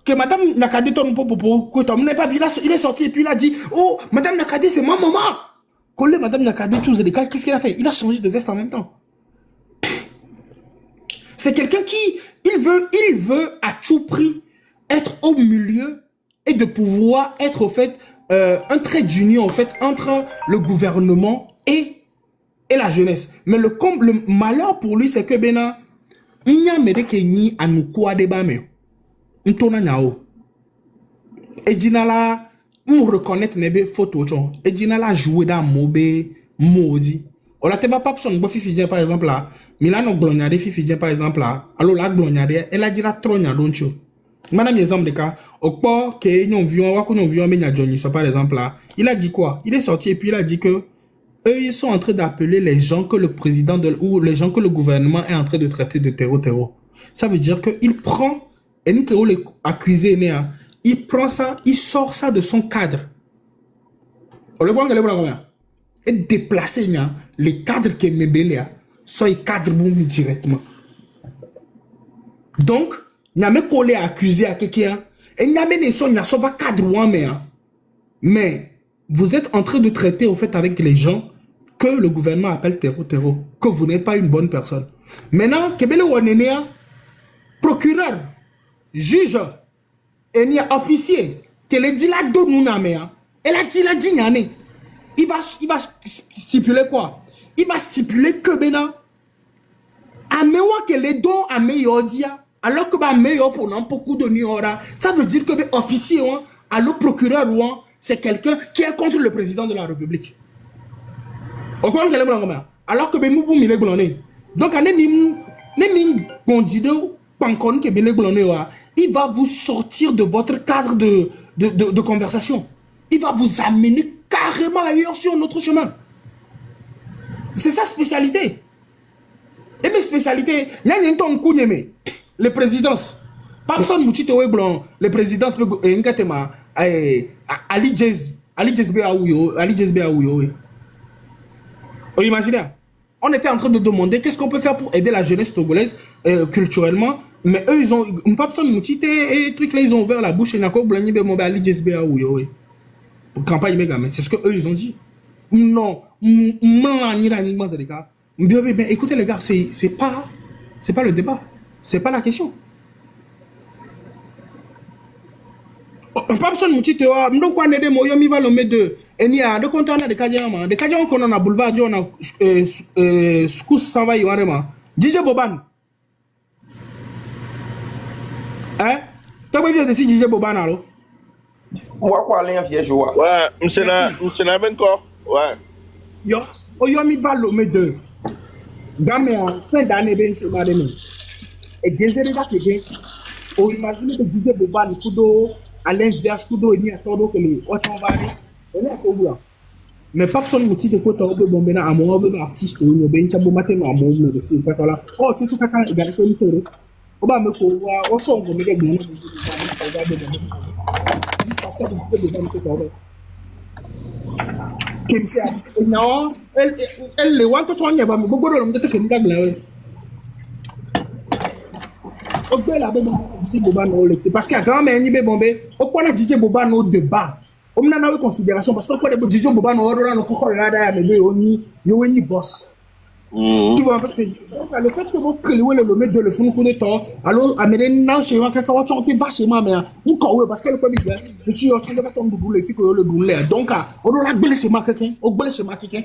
que madame Nakade n'est pas vu, il est sorti et puis il a dit, oh, madame Nakade, c'est ma maman. Quand madame Nakade, qu'est-ce qu'il a fait? Il a changé de veste en même temps. C'est quelqu'un qui, il veut à tout prix être au milieu et de pouvoir être, au fait, un trait d'union, en fait, entre le gouvernement et et la jeunesse. Mais le malheur pour lui, c'est que Bena, il y a des gens qui ont quoi débat, mais il y a et Dinala, on reconnaît les photos, et Dinala jouer dans mobé, maudit. On la te va pas son fifi par exemple là, Milano glognade fifi par exemple là, alors la glognade, elle a dit la trogne donc. Madame exemple de cas, au port que nous vions mais Johnny, par exemple là, il a dit quoi? Il est sorti et puis il a dit que eux ils sont en train d'appeler les gens que le président ou les gens que le gouvernement est en train de traiter de terreau. Ça veut dire que il prend et nous les accusés il prend ça, il sort ça de son cadre. On le voit et déplacer les cadres qui me belé sont les cadres directement. Donc il y a mes collègues accusés à quelqu'un et il y a des gens qui sont pas cadre mais vous êtes en train de traiter au fait avec les gens que le gouvernement appelle terreau, que vous n'êtes pas une bonne personne. Maintenant, Kebele Wanenia, procureur, juge, et il y a officier, qui a dit la donne elle a dit la digne. Il va stipuler quoi? Il va stipuler que Bena, à meilleur que les dons à meilleur dia, alors que bah meilleur pour non beaucoup de niora, ça veut dire que officier, alors procureur, c'est quelqu'un qui est contre le président de la République. Alors que nous pouvons les blonner. Donc, il va vous sortir de votre cadre de conversation. Il va vous amener carrément ailleurs sur notre chemin. C'est sa spécialité. Et mes spécialités, les présidences. Personne ne dit les présidents, Ali Jezbe Aouyo. Vous imaginez? On était en train de demander qu'est-ce qu'on peut faire pour aider la jeunesse togolaise culturellement. Mais eux, ils ont une personne moutité et trucs là, ils ont ouvert la bouche et n'ako blani be mobe Ali Jezbe Aouyo. Pour campagne méga, mais c'est ce que eux ils ont dit. Non, écoutez les gars, c'est pas le débat, c'est pas la question. Personne ne dit que nous quoi n'aider moi mi va le mettre de et ni a de compte on a de Kadiama qu'on a boulevard on a scous s'en va y vraiment DJ Boban hein t'as pas vu de si DJ Boban alors moi quoi aller en piège joie ouais monsieur na ben quoi ouais yo mi va le mettre de gamme en fin d'année ben c'est pas demain et désolé d'après o imagine que DJ Boban kudo Alain Diaz Kudo ni atodo que les autres va on est à Koboula mais pas personne ne dit que quand on veut bomber à mon artiste ou une bench à bon matin à mon de film là oh tu kaka égal que nous on va me quoi on peut me gagner juste parce que vous êtes dedans que non elle les want to on y va me beaucoup de monde que nous gagne c'est parce qu'il y a grand mère qui bombé. Au point de DJ Boban au débat. On n'a pas eu considération parce que quand DJ Boban au rôle on coco regarde mais ni boss. Tu vois parce que le fait que vous créez le mettre de le fond pour le temps alors amener non chez moi quand on te va chez moi mais on quoi parce que le Covid le tu as changé ton boulot il faut que le boulot donc on doit la chez moi quelqu'un au blé chez moi quelqu'un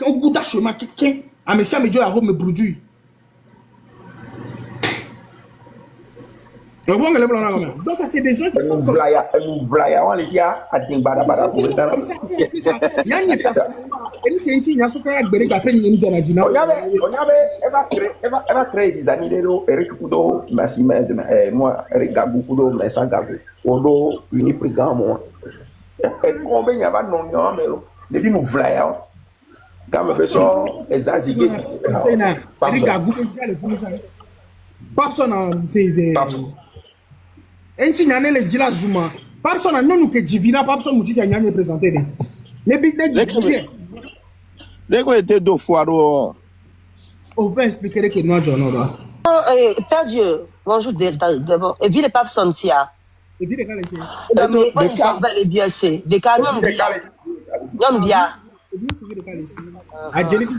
au goût chez moi quelqu'un à mais ça me dit à me produit. Donc c'est des gens qui sont comme ça. Enchi nyane le jila zuma personne non que divina personne mutiti nyane présenté les big les quoi était deux fois on va expliquer que nous John Père Dieu bonjour d'abord et vie les papes sont si a et puis les gars mais ils sont les bien c'est des cas non bien à Jennifer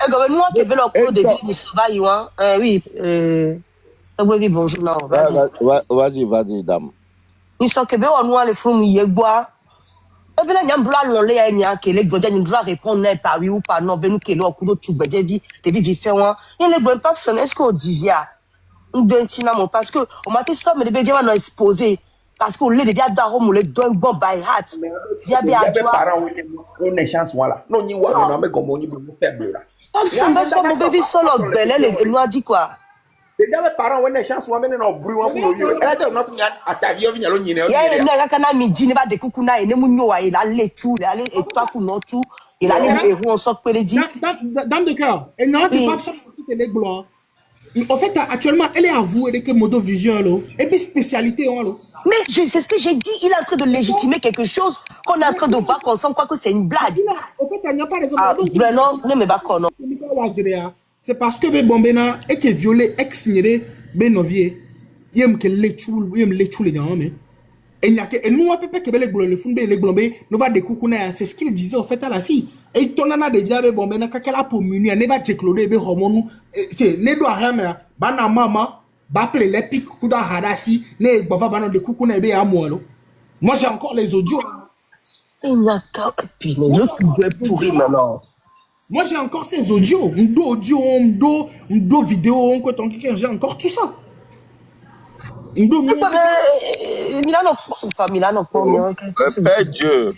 et comme nous que bel au de vie sauvaille oui oui, bonjour, non, vas-y, dame. Ils sont que on a les fruits, il boit. Et bien là, il y a un blanc long, il y a un qui est il doit répondre par oui ou par non. Ben nous qui est là, coup de tout, ben j'ai vu faire un. Il y a les bonnes personnes, est-ce qu'on dit via? Parce que on m'a dit ça, mais les bébés vont exposer. Parce qu'on les déjà d'arôme, on les donne bon by heart. Via Il y bien a des toi. parents où on est chance là. Non, ni ouais, non, mais comme on est faible là. Personne va se mon bébé solo belle, elle nous a dit quoi? Il y a des parents où on est chance, on est dans le bruit, on est là. Elle a dit, on a ta vie, on est Il y a une nègre qui a mis dit, ne va de coucuna, et ne mou il a les tout, il a les et toi pour non tout, il a les héros, on sort que les dit. Dame de cœur, elle n'a pas besoin de les gloires. En fait, actuellement, elle est avouée avec Modo Vision, et puis spécialité. Mais c'est ce que j'ai dit, il est en train de légitimer quelque chose qu'on est en train de voir qu'on sent quoi que c'est une blague. En fait, il n'y a pas raison. Ah, non, ne me pas qu'on non. C'est parce que Bombena est que violé ex-néré Benovier. Il y a que les choules, il y a les choules, mais. Et il n'y a que nous, on peut pas que les globes, les fondés, les globes, nous va découper. C'est ce qu'il disait en fait à la fille. Et ton ana de diable Bombena, quand elle a pour munir, ne va t'écloder, be hormone. C'est ne doit rien, mais bana mama, baple les pics, kuda hadasi, ne bava bana de coucou, ne be à moi. Moi, j'ai encore les audios. Il n'y a qu'un puis l'autre est pourri maintenant. Moi, j'ai encore ces audios. M'do vidéo, j'ai encore tout ça. Milano,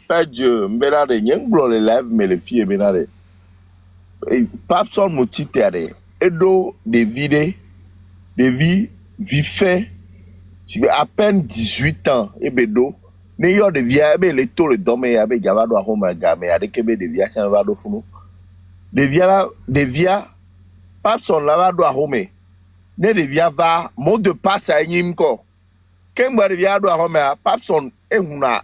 Père Dieu, mbelade, nyenglo le live me le fie benare. Papson motitere, edo de vie fait, à peine 18 ans, ebedo, ne yo de via, ebe le taux le dome, ebe javado a home game, adekebe de via, chanvado funu. De via, Papson lavado a home, ne de via va, mot de passe à Nimko. Kemba de via do a home, Papson, huna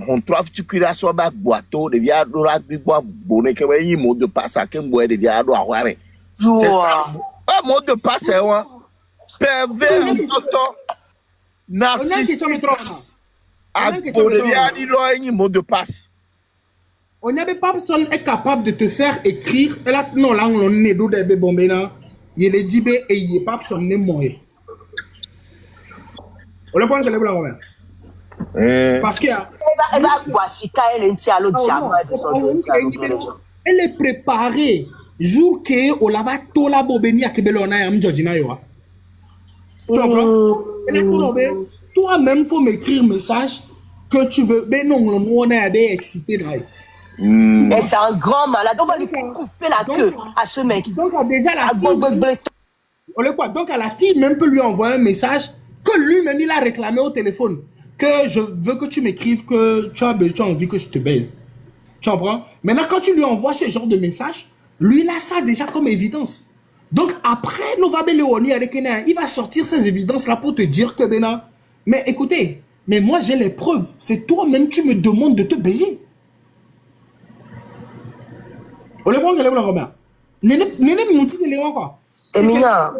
hon trof tukuration ba boato de via do la bigwa bonne que oui mot de passe à Kembo de via do a home. C'est ça. Pas mot de passe hein. Pervers toto narcissique. Ah, pour de via di lo un mot de passe. On n'avait pas personne est capable de te faire écrire et là non là on est do de bombena, il est dit et il est pas personne ne moye. On le prend que les blancs parce que elle est préparée jour que on la va tout la bobenia que belona am Georgina yo. Tu comprends? Toi-même faut m'écrire message que tu veux ben non on est excité là. Et c'est un grand malade. On va lui couper la queue à ce mec. Donc déjà la fille, on le quoi? Donc à la fille même peut lui envoyer un message que lui-même il a réclamé au téléphone. Que je veux que tu m'écrives que tu as envie que je te baise. Tu comprends? Maintenant, quand tu lui envoies ce genre de message, lui, il a ça déjà comme évidence. Donc, après, il va sortir ces évidences-là pour te dire que, mais écoutez, mais moi, j'ai les preuves. C'est toi-même, tu me demandes de te baiser. On le prend que les blancs, Robert. Néné, mon petit élément, quoi. Emilia,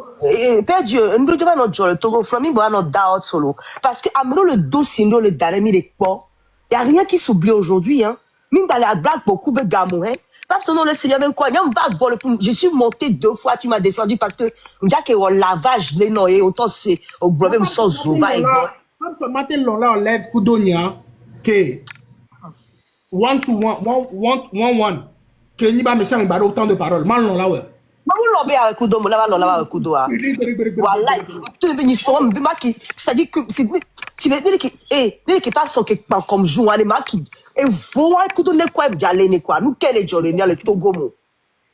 Père Dieu, on ne peut pas notre joie, Togo, Flaming, bon, notre doubt solo. Parce que, Amro, le dossier, le daremi, les quoi, il n'y a rien qui s'oublie aujourd'hui, hein. Même dans la blague, beaucoup de gamins, hein. Parce que non, le Seigneur, même quoi, il y a un vague, bon, je suis monté 2 fois, tu m'as descendu parce que, on dirait que, au lavage, les noyés, autant c'est, au problème, sans zova, et bon. Comme ce matin, là, on lève Koudonia, que, 1 to 1, que n'y va me faire autant de paroles. Mal, non, là, ouais. Maman l'obé avec Kudo, là avec Kudo. Voilà, tout le monde sont bima qui, c'est-à-dire que c'est qui passe son quelque part comme jour, les qui et voit Kudo ne quoi d'aller ne quoi. Nous quel est Jordan le Togo mo.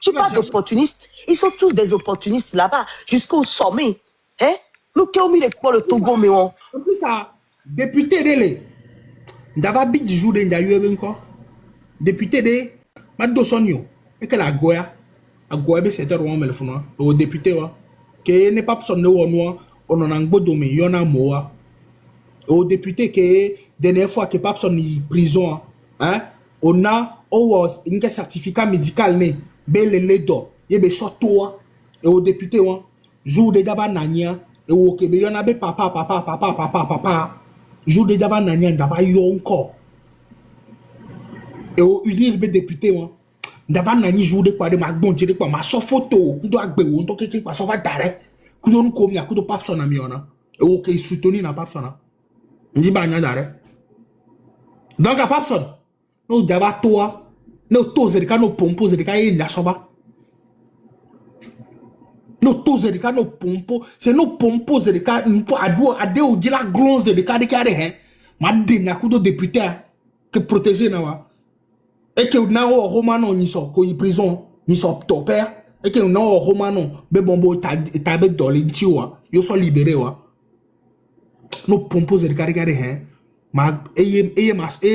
Tu parles d'opportunistes, ils sont tous des opportunistes là-bas jusqu'au sommet. Hein? Nous qui ont mis les quoi le Togo mais on. En plus ça, député de Ndava bit jour de Ndayu encore. Député de Mado Sonio et que la Goya a Goya c'est un roi melfuna au député wa que n'est pas son noir on en a un yona moa au député que dernière fois que pas son prison hein on a un certificat médical né bel ledo yebe sorto et au député wa jour de daba nanya et au que be yona be papa jour de daba nanya daba yo encore et au unir be député wa d'avant nani jour de quoi de ma bon de quoi ma so photo ku do agbe wo to keke pa so va dare ku do ko mi akudo papso na mi ona e wo ke soutenir na papso na ndi ba nya dare donc à papso no jaba toa no toze de ka no pompo de ka e nyasoba no toze de ka no pompo c'est no pompo de ka npo ade o dila glonze de ka he ma de na kudo député que protéger na wa et que na o romano ni so ko prison ni so ton père et que na o romano be bombo ta be doli nchiwa yo so libéré wa no pompo de ka he ma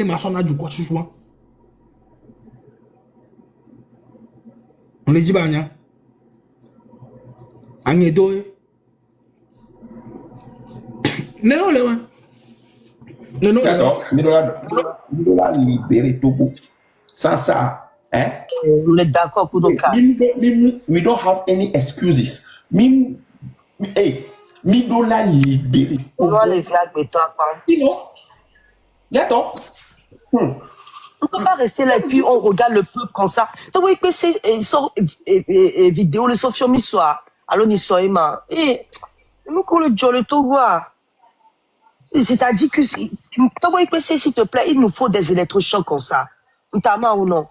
ma sona du quoi tu vois on le dit banya Agnedo non le wa D'accord, Midola libéré Togo. Sans ça, hein? On est d'accord pour nos cas. We don't have any excuses. Midola libéré Togo. On doit les faire avec toi. Sinon, d'accord. On ne peut pas rester là et puis on regarde le peuple comme ça. Donc, oui, que c'est vidéo, le sauf sur soir. Alors, ni soit Emma. Et nous, qu'on le joue le Togo. C'est-à-dire que, s'il te plaît, il nous faut des électrochocs comme ça. Notamment ou non.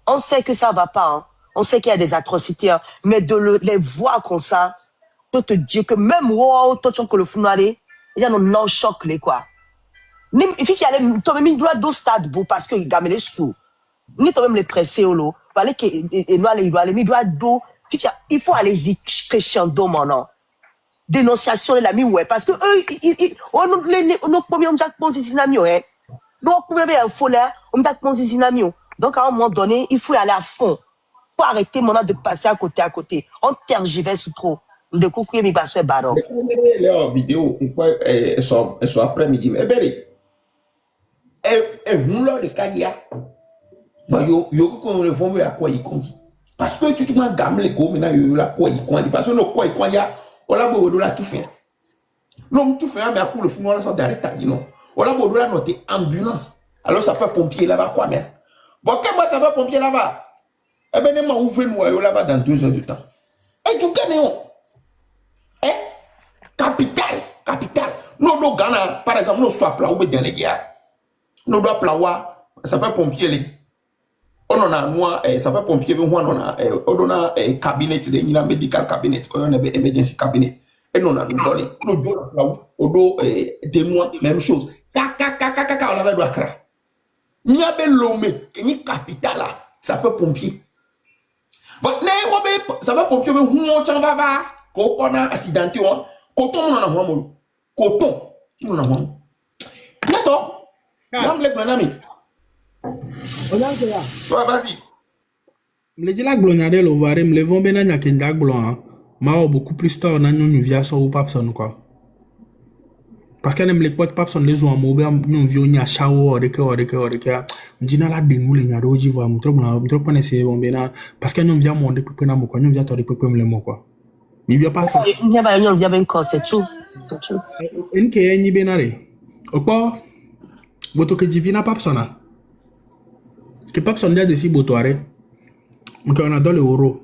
On sait que ça va pas, hein. On sait qu'il y a des atrocités, hein. Mais de les voir comme ça, je peux te dire que même, wow, toi, tu que le funari, il y a un choc, les quoi. Il faut qu'il y ait, toi-même, il doit deux stades, parce que, il gagne les sous. Ni toi-même les presser, au lot. Il faut aller y crescendo, maintenant. Dénonciation de l'ami, ouais, parce que eux, on a combien de gens qui pensent ici, nous, on peut un faux là, on a pensé ici, donc, à un moment donné, il faut aller à fond. Il faut arrêter maintenant de passer à côté. On tergiverse trop. Le coup, il y a des barons. Les vidéos, elles sont après-midi. Mais bien, elles roulent de Kadia. Yo, qu'on le font à quoi il compte. Parce que tu m'as gamé les coups, maintenant, yo, la quoi il compte. Parce que le quoi il compte, on a beau de la tout fait. Non, tout fait, mais à coup, le fou, on a d'arrêter, non. On a beau de la noter ambulance. Alors, ça fait pompier là-bas, quoi, mais. Bon, quand moi, ça fait pompier là-bas. Eh bien, on m'a ouvert noyau là-bas dans 2 heures de temps. Et tu gagnes, hein? Capital. Nous, Ghana, par exemple, nous sommes plat ou dans les guerres. Nous doit plawa, ça fait pompier. On en a, moi, ça fait pompier, on a un cabinet, un medical cabinet, on a un emergency cabinet. Et nous, on a nous donné, nous donnons, on doit témoin, même chose. On avait droit à cra. Il y a des lomé, ni capital là, ça peut pompier. Ça va pompier, mais on t'en va, qu'on a accidenté, coton, on en a moins, coton, on en a moins. D'accord? Vas-y. Me dit la glognade l'ovare, me levons bien à Kenda Glon. Ma beaucoup plus tard, on a une vie à son ou papson quoi. Parce qu'elle aime les potes papson les ont mobile, nous vions à Chao, de que, Dina la de nous les nyaro, j'y vois, trop pas essayer bon bien, parce qu'elle nous vient mon de peu na mo quoi, nous vient de peu le mot quoi. Il vient pas. Il vient bien encore, c'est tout. Une qui est ni benare. Au quoi, boto que divina papsona. Que papson dia de si botoare. Mais on a dans le euro.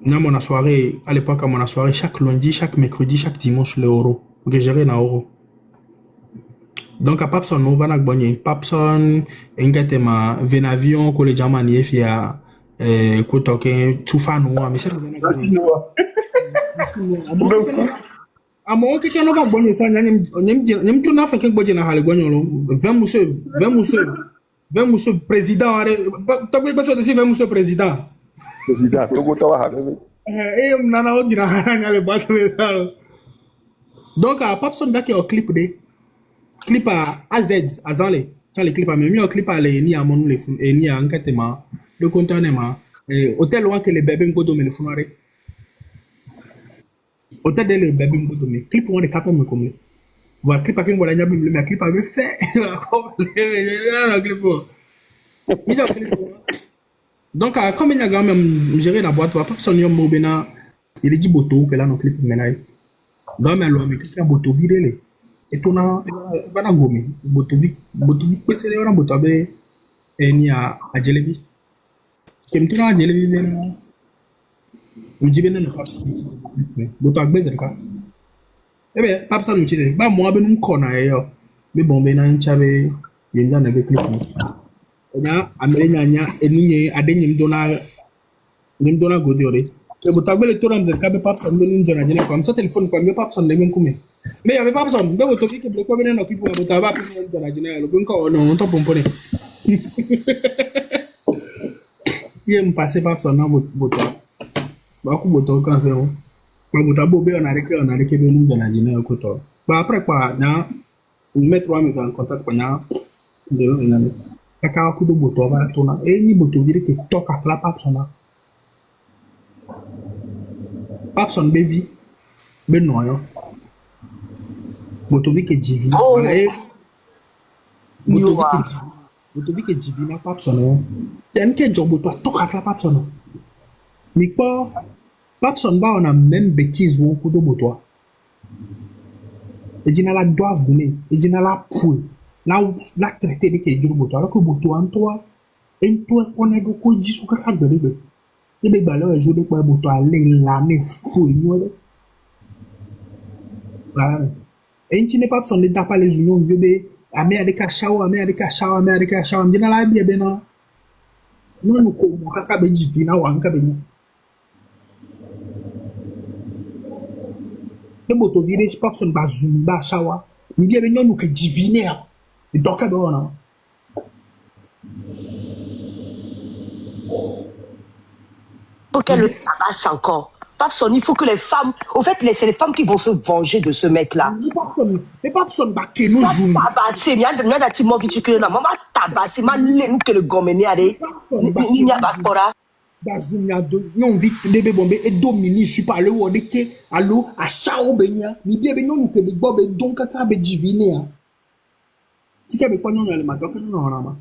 Nous avons mon soirée, à l'époque, à mon soirée, chaque lundi, chaque mercredi, chaque dimanche, le euro. Que gérer na euro. Donc, à Papson, nous avons bonne Papson, Engatema, Venavion, que les gens manifient à Kotoke, Tufano, mais c'est à moi, quelqu'un n'a pas bonne ça, n'aime tout n'a fait qu'un bonne à Haleguanolo. 20 monsieur président, t'as pas besoin de dire 20 monsieur président. Président, Togo Tawa, et on a un autre donc, à Papson, il y a un clip à AZ, à Zanle. Les clips à même, il y a un clip à ni à mon et ni à Nkatema, le contentement, hôtel loin que les bébés go dominer le funare. Hôtel de les bébés go dominer. Clip où on est capable de me communiquer. Voilà, clip à qui on va l'agnaber, mais clip à me faire. Donc, comme il y a quand même géré la boîte, Papson, il y a un mot, il est dit boto, que là, nos clips maintenant. Dans mes lois, mais quelqu'un a boto viré. Et tout na bana gomi boto vi pese le ora boto abe eni a jelevi kemtuna jelevi bena mjibe no papsa boto agbeze ka ebe papsa mchide ba mo abe num kona yo be bombe na nchabe Yenja na be clip. Onya amenya nya enunye adenye mdona godiore. Et vous avez le tour de Kabe Papson, comme ça, téléphone, comme Papson, les mêmes mais il y avait Papson, mais vous avez que le combien de people vous avez appelé de la générale, le bon corps, non, on t'a pomponné. Il y a un passé Papson dans votre bouton. Beaucoup de bouton quand c'est bon. Mais vous avez beau, on a récupéré de la générale. Après quoi, on met 3 minutes en contact pour nous. Kaka coup de bouton, va tourner. Et ni bouton, dire que toque à la Papson. Papson bevi be noyo motovi ke jivi wala e motovi ke jivi na Papson ten ke jobo to toka la Papson mi po Papson ba on a même bêtise wo ko do boto e jina la doivre ne e jina la pou la traiter de ke jobo boto alors que boto en toi on a do ko jisu kaka de et bien, là, je vais pas pour toi aller l'année fouille. Voilà. Et tu n'es pas besoin de taper les unions, bébé. Amérique chao, Amérique chao, Amérique chao. On dit là, bien, bien, non. Non, nous, comme on a fait du vin, on a fait du. Le moto viré, je pense, on va zoomer, va chao. Mais bien, bien, nous, que diviner. Et donc, on Faut qu'elle le tabasse encore. Papson, il faut que les femmes... Au fait, c'est les femmes qui vont se venger de ce mec-là. Les Papson, bah, que nous zoom. Tabasser, il y a des petits mots viticulaires. Maman, tabasser, ma laine que le gomme n'est allé. Il n'y a pas de Bazumia do non vite bébé bombé et domini je suis pas le wode ke allo a chao benya ni bien ben non que be bobe donc ka be diviner ti ke be ko non le ma donc non na ma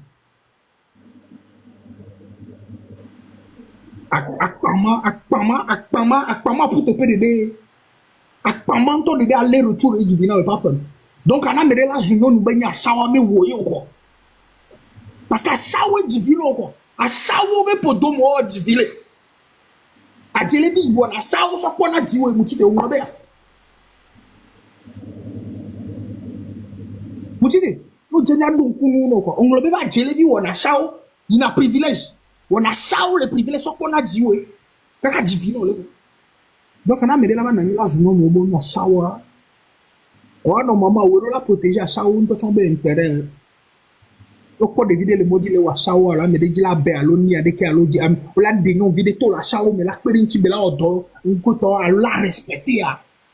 akpama pour te PDD akpama to de aller retour et diviner pas personne donc ana me la zunion nous benya chao me woye ko parce que chao et diviner ko a shawo be podo mo divile a jele bi bo na shawo so ko na jiwe mutite wo be mutite no jenya do nkunu no ko onlo be ba jele bi wo na shawo ina privilège wo na shawo le privilège so ko na jiwe kaka divine le donc na me de la ma na ni la zino mo bo na shawo o no mama wo la protéger a shawo nto chombe intérêt. Donc, pour éviter le module ou à chao, là, mais déjà la baie à l'oni, à des cas, on l'a dénon, vide tout la chao, mais la périnti, mais là, on coton, on l'a respecté,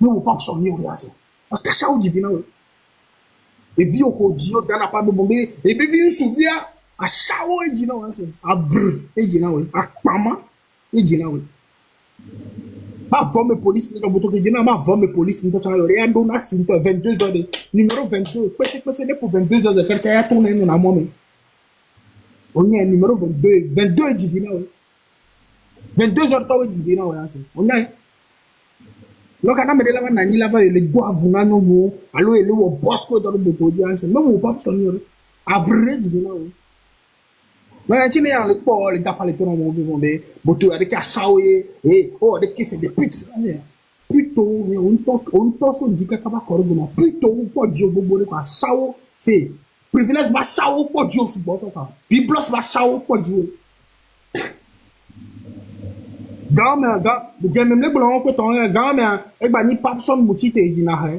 mais on pas son mieux, parce que chao divina, et vie au codio, dans la part de bombé, et bien, il se souvient, à chao, et dina, à vrr, et dina, à pama, et dina, ma vomme police, nous avons tout dit, ma vomme police, nous avons rien donné à 22 heures, numéro 22, c'est pour 22 heures, quelqu'un a tourné, nous avons on y a numéro 22, 22 est divina, 22 heures, toi, est divina, on y a. Donc, on a mis là-bas, on a mis les doigts, vous n'avez pas, alors, il est au bosco dans le bouton, mais on pas besoin, à vrai divina, mais tu n'es pas le port, les tapas les tours en mobile, boto avec un chaoué, et oh, des caisses de putes. Plutôt, on t'ose dit que t'as pas corrigé, plutôt, pas de job, quoi, chao, c'est privilège, ma chao, pas de job, c'est bon, quoi. Biblos, ma chao, pas de job. Gamin, même les blancs, que t'en as, gamin, et ben, ni Papson moutite, et dina,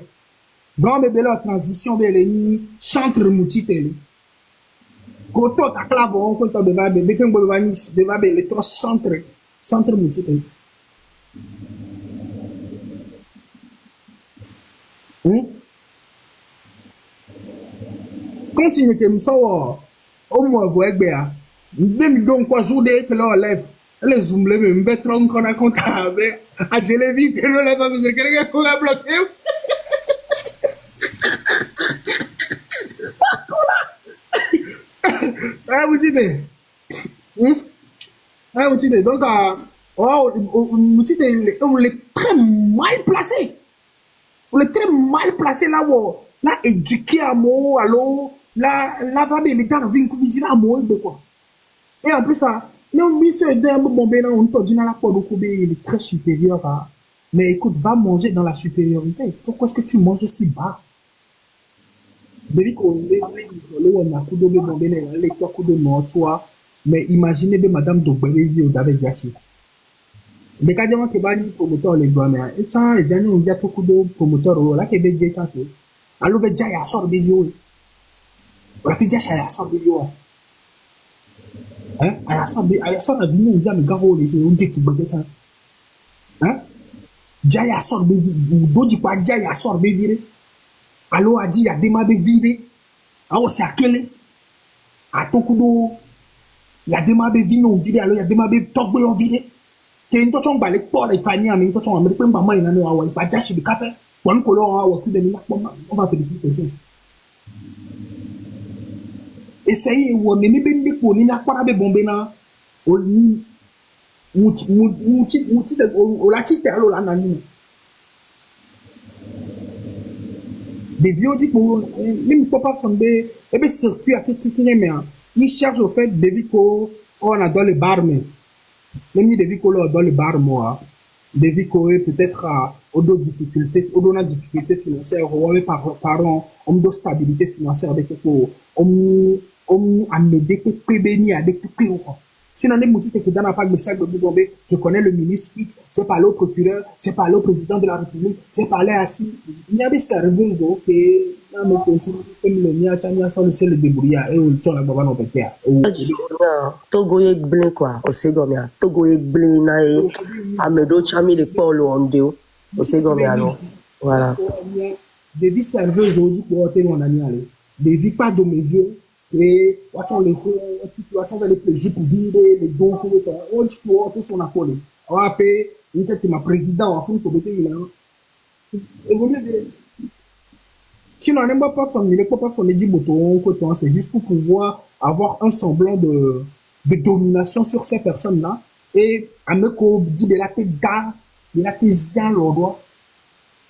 gamin, belle transition, belle, ni centre moutite, Koto takla bon ko to be ba be ken bo ba ni be ba be le trop centre multiple continue que m'so au moins vous egbe a dem don ko jour que le lève les zoom le me be tron ko na konta be a jele vi que le lève me dire que ko ga bloqué ah vous dites ah vous dites donc vous dites on est très mal placé on est très mal placé là où là éduqué à moi alors là va bien les gars viennent qu'on dit là moi quoi et en plus ça non mais c'est d'un bon ben on te dit dans la porte il est très supérieur mais écoute va manger dans la supériorité pourquoi est-ce que tu manges si bas Depuis qu'on est à Kudo, les trois Kudo Nochoa, mais imaginez bien Madame Dogbelevi au David Gachi. Les cas de Kebani, promoteur, les doigts, mais et tiens, et Jani, on vient tout Kudo, promoteur, là, qui est déjà chancé. Alors, le Jaya sort des yeux. Voilà, tu dis, Jaya sort des yeux. Hein? Aya sort à venir, on vient me garo, les yeux, on dit qu'il budget. Hein? Jaya sort des yeux, ou d'autres, pas Jaya sort des yeux. Alors, a dit, il y a des mains de vide. Alors, c'est à quel? À ton coup d'eau, il y a des mains de vino vide, alors il y a des mains de togbo vide. Que une touche en bas, les porcs, les familles, mais une touche en Amérique, maman, il y en a, pas déjà chez le capé. Pour nous, on va vérifier quelque chose. Essayez, ou on est bien des coups, on n'a pas de bombes, on la tite, alors la nanine. Des vieux disent que les papa sont des circuits à qui mais ils cherchent au fait des vies qu'on a dans les bars mais même des vies qu'on a dans les bars moi des vies qu'on peut-être au dos difficultés financières ou avec parents on doit stabilité financière avec pour on a m'aider que béni à des coupés sinon les motifs qui dans la PAC de sac de Boubombe, je connais le ministre X, j'ai parlé au procureur, j'ai parlé au président de la République, j'ai parlé à si. Il y a des serveuses, ok, mais aussi, comme le mien, tu as solution le débrouillard, et on tient la baba dans le terre. Togo yek blin quoi, au Ségomia. Togo yek blin, Amedo Chami de Paul Ondeo, au Ségomia alors. Voilà. Des vies serveuses aujourd'hui pour ôter mon ami aller. Des vies pas de mes vieux. Et on les plaisirs pour vivre les dons pour le temps on dit pour ôter son accord on va payer une tête ma président en fond pour mettre il a évolué sinon on n'aime pas son il n'est pas son dit bouton c'est juste pour pouvoir avoir un semblant de domination sur ces personnes là et à me dit de la tête d'art de la tête zian l'ordre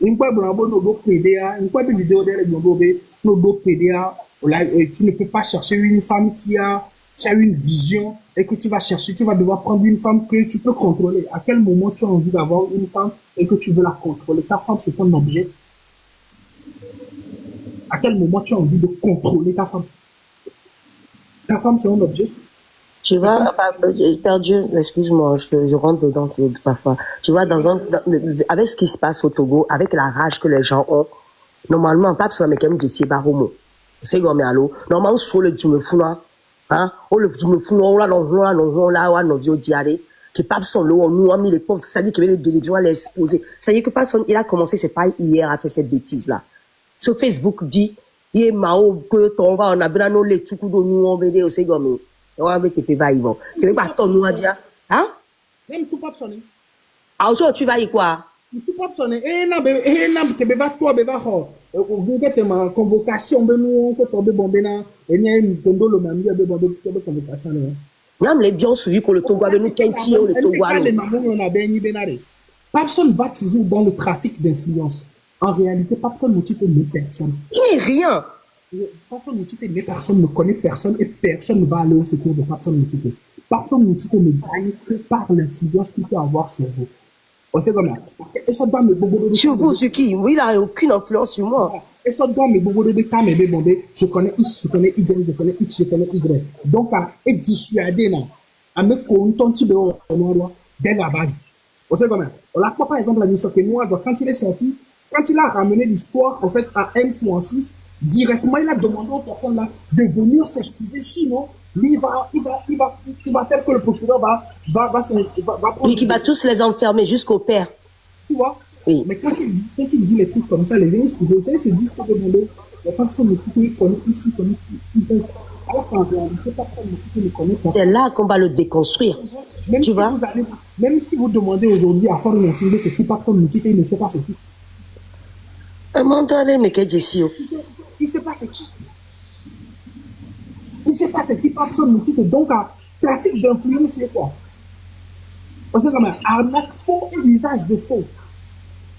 une fois blanc bon nos PDA une fois de vidéo derrière nos PDA. Tu ne peux pas chercher une femme qui a une vision et que tu vas chercher, tu vas devoir prendre une femme que tu peux contrôler. À quel moment tu as envie d'avoir une femme et que tu veux la contrôler? Ta femme, c'est un objet. À quel moment tu as envie de contrôler ta femme? Ta femme, c'est un objet. Tu vois, perdu, excuse-moi, je rentre dedans parfois. Tu vois, avec ce qui se passe au Togo, avec la rage que les gens ont, normalement, pas sur la mécanique de Siebaromo. C'est comme allo normalement sur le tu me fous là hein on le tu me fous là non vieux diarrhée qui pas son lot nous a mis les pauvres ça dit que les délivrer les exposer ça dit que personne il a commencé c'est pas hier à faire ces bêtises là sur Facebook dit il est mao que ton va on a bien nos les tout de nous on veut c'est comme on va mettre tes va ils vont que pas ton nous a dire hein même tu pas sonner ah aujourd'hui tu vas y quoi tu pas sonner que va toi va ho vous êtes ma convocation ben nous que tomber bomber na et ni un tondo le mami be bomber parce que convocation là les bien suivi que le Togo avec nous Kenti le Togo personne va toujours dans le trafic d'influence en réalité personne ne tient les personnes il est rien personne ne tient les personnes ne connaît personne et personne ne va aller au secours de personne ne tient personne ne tient ne gagne que par l'influence qu'il peut avoir sur vous. C'est comme ça. Sur vous, sur qui? Oui, il n'a aucune influence sur moi. Et ça doit me beaucoup de cas, mais je connais X, je connais Y, je connais X, je connais Y. Donc, à être dissuadé, à me contenter dès la base. C'est comme ça. On l'a pas, par exemple, la mission que moi, quand il est sorti, quand il a ramené l'histoire, en fait, à M66, directement, il a demandé aux personnes là de venir s'excuser, sinon, lui, il va faire que le procureur va prendre. Oui, qui va tous les enfermer jusqu'au père. Tu vois? Oui. Mais quand il dit les trucs comme ça, les gens se disent que demander, les personnes qui connaissent ici, connaissent Y. Alors qu'en réalité, personne ne connaît pas. C'est là qu'on va le déconstruire. Même tu si vois? Même si vous demandez aujourd'hui à faire une insigne, c'est qui personne il ne sait pas c'est qui. Un moment donné, mais qu'est-ce que c'est? Il ne sait pas c'est qui. Il ne sait pas c'est qui personne donc, trafic d'influence, c'est quoi? Parce que comme un arnaque faux et visage de faux.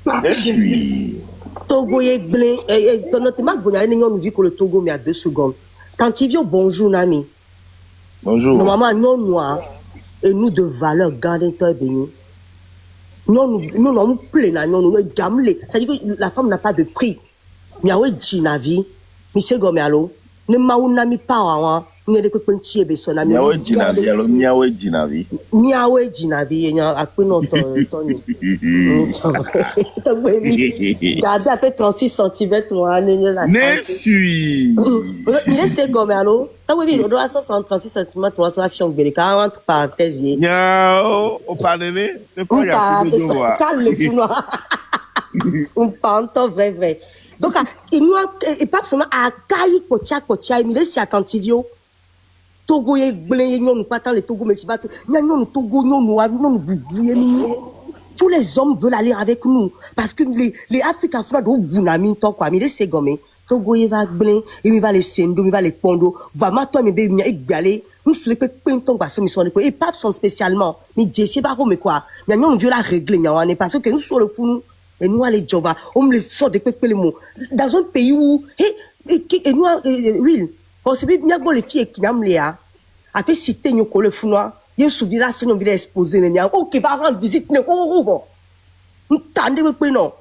Trafic d'influence. Togo est blé. Notamment, nous dit que le Togo, mais à 2 secondes. Quand il vient, bonjour, Nami. Bonjour. Normalement, non, noir. Et nous, de valeur, gardez toi et béni. Nous, nous plaît, nous, gamlé. Ça dit que la femme n'a pas de prix. Mais oui, Ginavi. Monsieur Gomelo, ne mauna mi pawa, ni de pepenchi e beso na mi. Miawe jinavi, alors miawe jinavi. Miawe jinavi, enya akpeno Tony. Gardez à fait 36 cm, moi, Ne suis. Il est c'est Gomelo. T'as vu, on doit 36 cm, on va faire un bélica, entre parenthèses. Miao, on parle ne pas y avoir. Calme le fou noir. On parle vrai. Donc, et pas seulement à Kaï, Potia, il est si à Cantivio. Togo ye blé non pas tant les Togo mais tu vas non Togo non boubou. Tous les hommes veulent aller avec nous parce que les Africains font de bunami to quoi mais c'est gommé Togo ye va blé il va les sendo il va les pondo vraiment toi mais bien égalé nous se les peut ton parce que nous sont et pas sont spécialement ni c'est pas comme quoi il y a non veut la régler on est parce que nous sur le fou et nous aller Jova on me les sort de peu les mots dans un pays où et nous oui parce que bien bon les filles qui n'aiment les après citer nous le fou noir il souvient si nous voulons exposer les gens ok va rendre visite ne rouvre nous tendez peu non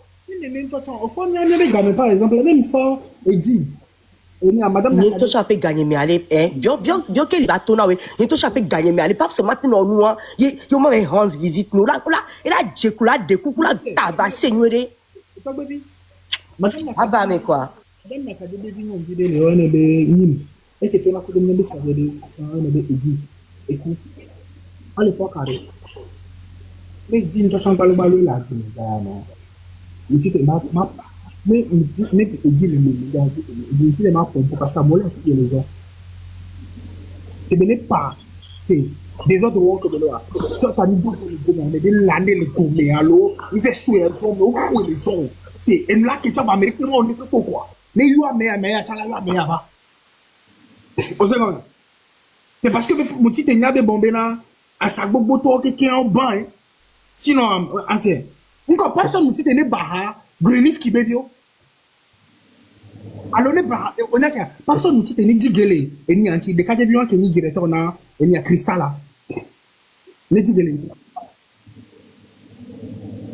par exemple même ça et dit madame ni to chape gagner mais aller bien que bateau na we ni to chape gagner mais aller pas ce matin non nous yo me rendre visite nous là et là djekula de kukula tabasser nous de ah bah mais quoi madame na kade bi non bi de le on be nim et que toi na ko de me ça de ça on be dit écoute à l'époque mais dit to chante le balo la non il dit ma mais il dit le gars il dit ma pompe parce que moi la fille les gens c'est n'est pas c'est des autres work de là ça t'as mis deux pour le gouvernement mais l'année le combien alors il fait souhait son mais les sons c'est et là que tu vas américain on dit pourquoi mais il y a mais ça là mais va c'est parce que mon petit est n'avait bombé là à sa bobo to qui est en bain sinon assez encore personne mon petit est né baha grenis qui bevio alors les baha on a personne mon petit est né digélé et ni anti de quand tu viens que ni directeur na et ni cristal là les digélé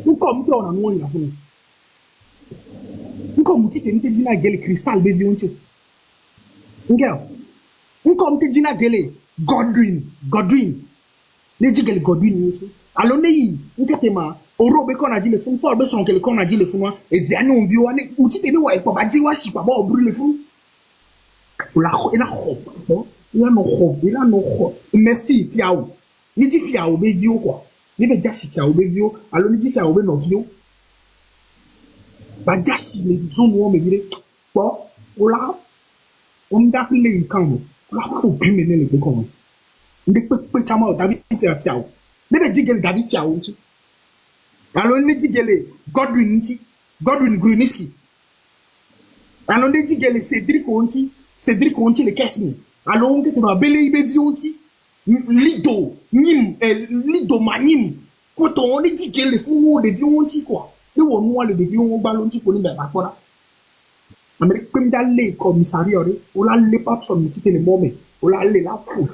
tout comme tu on a moi il a fini comme mon petit est né dina gel cristal bevio tu ngel comme tu dina gel Godwin les digèles Godwin alors nei nketema orobe qu'on a dit le fond fort be son que le qu'on a dit le fond et vient on vieux on est outil tene wa pas dit wa si pas bon brûler le fond la il a hop il a no hop merci fiao ni dit fiao be vieux quoi ni be jashi fiao be vieux alors ni dit fiao be no vieux ba jashi les zones où on me dit bon là on d'appelé quand la faut bien mener le décor ne peut chama David fiao ne be digel David fiao nti alors ne digel Godwin Gruniski alors ne digel Cédric Onti le kesmi alors on te ba belé be vionti lido nim lido manim quand on ne digel le fou de vionti quoi ne won moi le vion balonti ko ni be ba pora Amérique comme d'aller commissariat on l'a les papes sont petit le moment on l'a les là pour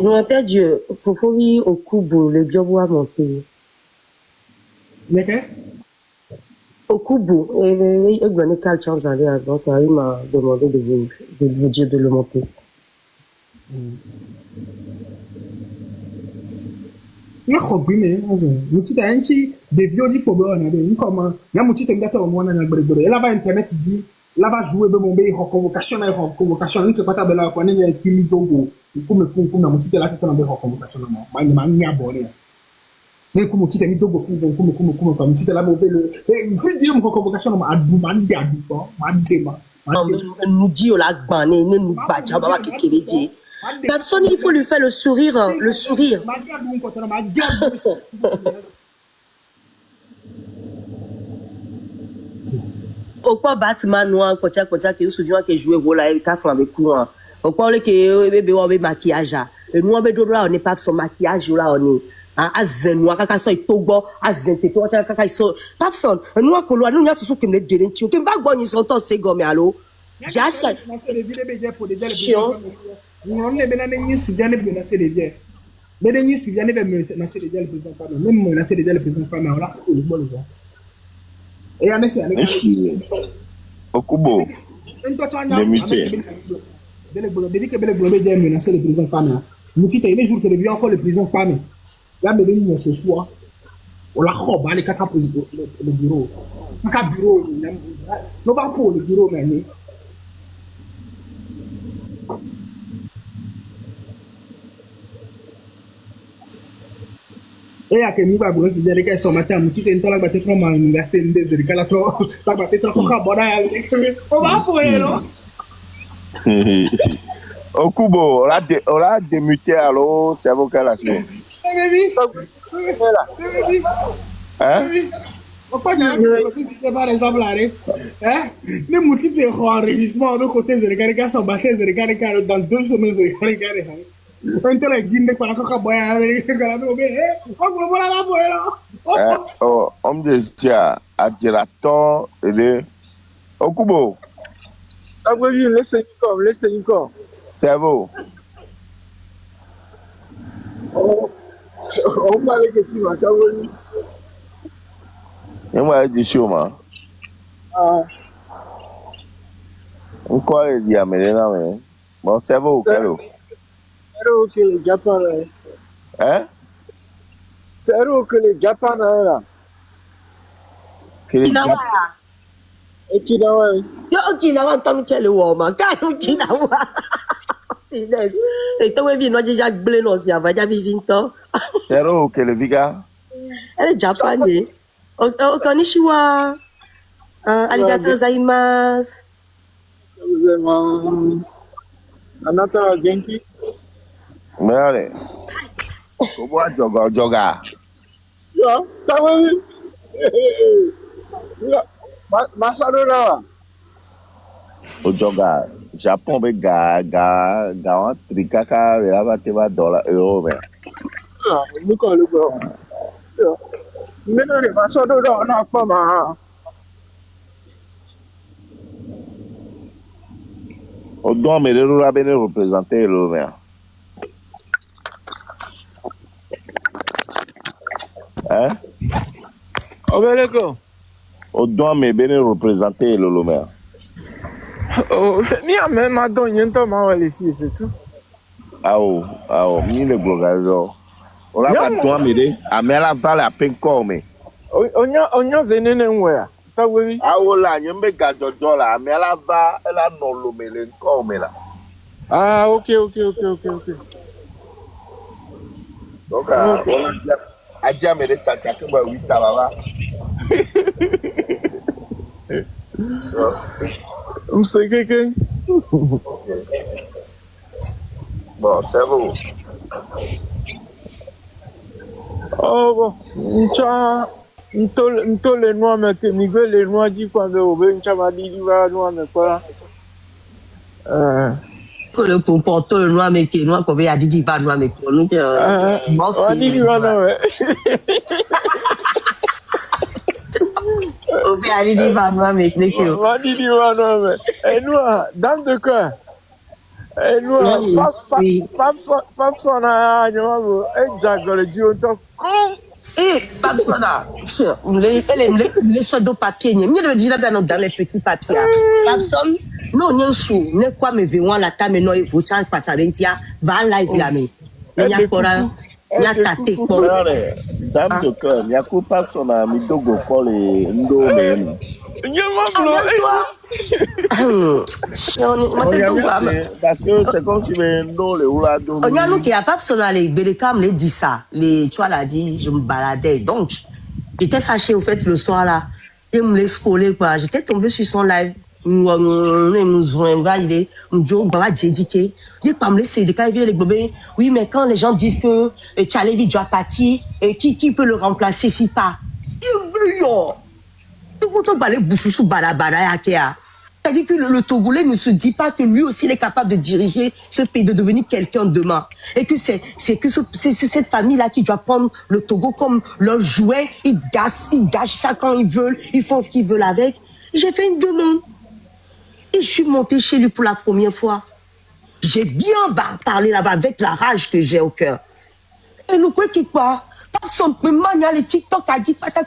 non père Dieu faut au Kubu le biobo a monté mais au Kubu et gagné quelle chance aller donc il m'a demandé de vous dire de le monter na hobby mais muti da anchi de vieux dit pour bon na comme ya muti te ngata o mona na gbere et là bas internet dit là va jouer be mon be convocation ni que pas ta bela ko ni ekili dogo comme na muti te la te na be convocation na ma nya bonne mais comme muti te mi dogo fu comme muti te la be le free dire mon convocation ma adu ma dema nous dit on la gbané ne nous bacha baba kekele dit personne il faut lui faire le sourire au quoi bâtiment noir kocha qui souvent que jouer rôle là ka fond avec courant au quoi le que bébé on maquillage et nous on be do là on n'est pas son maquillage là on est à zenwa kaka so itogbo à zente to kaka so papson nous ko lo nous nya susu kemle dele nti o ke va gbo yin so to se go me allo jasa on ne bena ni suviane be na se de vie mais ni suviane be na se de vie le président pas même na se de vie le président pas mais on la faut le bon les et on essaie Okubo Démuté. Depuis que Bele Blomé a menacé le président Pamé, Moutite, il y a des jours que les vieux font le président Pamé. Il y a des ce soir. On l'a robe, les quatre le bureau. Un bureau, non pas pour le bureau, mais. Et à quel niveau vous faisiez les questions matin, Moutite, une toile battue trop mal, une gasté une de calato, la battue trop carbonée, on va pour elle, non? Okubo, on l'a démuté alors, c'est avocat la suite. Hein? Pourquoi tu as par exemple là, hein? Les moutons de enregistrement de côté de regarder son bâtiment de regarder dans 2 semaines de regarder. Un tel est digne de quoi la coca boya avec le calabro, on peut voir la boya. Oh, on me dit à Giraton et le Okubo. Ah oui, laissez-nous comme. C'est vous. On parle que si, ma cavoli. Et moi, je dis sûrement. Ah. Encore, il dit à Mélina, mais. Bon, c'est vous, Kalo. C'est que le Japon est. Hein? C'est que le Japon est là. Okinawa. Okinawa. Yo Okinawa tant que le woman, quand Okinawa. Finesse. Et toi, vi, nous déjà blé non, si avant déjà vivinto. C'est vous, que le Viga. Elle est japonais. Konnichiwa. Arigatou gozaimasu. Anata wa genki. Mais allez. Comment joga? Yo, cavoli. Masado là. O joga. Japon be ga un tricaka là va te va $euro mais. Ah, nous quand le gros. Yo. Mais non, masado là, on a pas ma. O doit me le bien représenter le mais. Hein? Obeleko. O doit me bien représenter le mais. Oh, ni a même à donner un temps à les filles, c'est tout. Ah, mi le blogajo. On l'a pas doit me de. A me la va la peine comme. Onyo zenene nwe. Ta oui. Ah, là, nyembe gajojo la. Me la va, elle a non le melen comme là. Ah, ok. Donc, on a dit à me de tchatcha que moi, oui, ta va. C'est quelqu'un. Bon, c'est vous. Oh, bon. Nto le noir, mais que Miguel le noir dit quoi, mais au ben, tu m'as dit, il va noir, mais quoi. Que le comportement le noir, mais qui est noir, comme il a dit, il va noir, mais pour nous, on dit, il va noir, ouais. Au bien, il va noir, mais qui est on dit, il va noir, mais. Et noir, dame de quoi? Et noir, pape son a, et Jack, le dieu, on t'a con. Eh, Babsona, les soins de papier, il y a déjà dans les petits papiers. Babson, non, non, sous, ne quoi me verront la table, non, il faut changer pas ça, va live là, mais. Il y a quoi là? Il y a tâté quoi? Dame de cœur, il y a quoi pas son ami Dogo Paul et Ndo même. Parce que c'est comme si Ndo le oula Ndo. Il y a nous qui a pas besoin les Bélécam les dit ça, les tu vois l'a dit, je me baladais donc j'étais fâchée au fait le soir là, il me laisse coller quoi, j'étais tombée sur son live. Nous validé, nous disons bah dédié. Il pas me laisser de quand il vient les bébés. Oui mais quand les gens disent que Tchalevi doit partir et qui peut le remplacer si pas. C'est-à-dire que le Togolais ne se dit pas que lui aussi il est capable de diriger ce pays, de devenir quelqu'un demain. Et que c'est cette famille-là qui doit prendre le Togo comme leur jouet. Ils gâchent ça quand ils veulent, ils font ce qu'ils veulent avec. J'ai fait une demande. Et je suis montée chez lui pour la première fois. J'ai bien parlé là-bas avec la rage que j'ai au cœur. Et nous quoi qui quoi? Son moment les TikTok a dit patak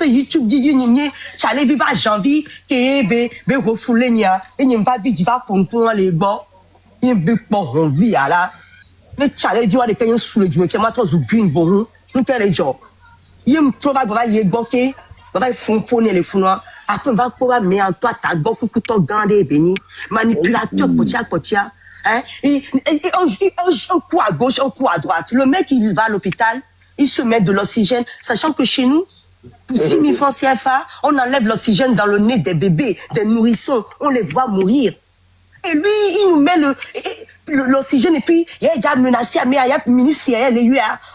YouTube dit ni challenge viva janvier que be refoulé nia et ni va bi va pour les bon il be pour vie là mais challenge dit les payer sous le du mais ma trop green bon nous quel est job il me trouve va y bloquer va fonfonner les founois après va pouvoir mais en toi t'as beaucoup tout ton gandé béni manipulateur potia hein et un coup à gauche un coup à droite le mec il va à l'hôpital. Il se met de l'oxygène, sachant que chez nous, pour 6 000 francs CFA, on enlève l'oxygène dans le nez des bébés, des nourrissons, on les voit mourir. Et lui, il nous met l'oxygène et puis il y a déjà menacé à il y a ministre,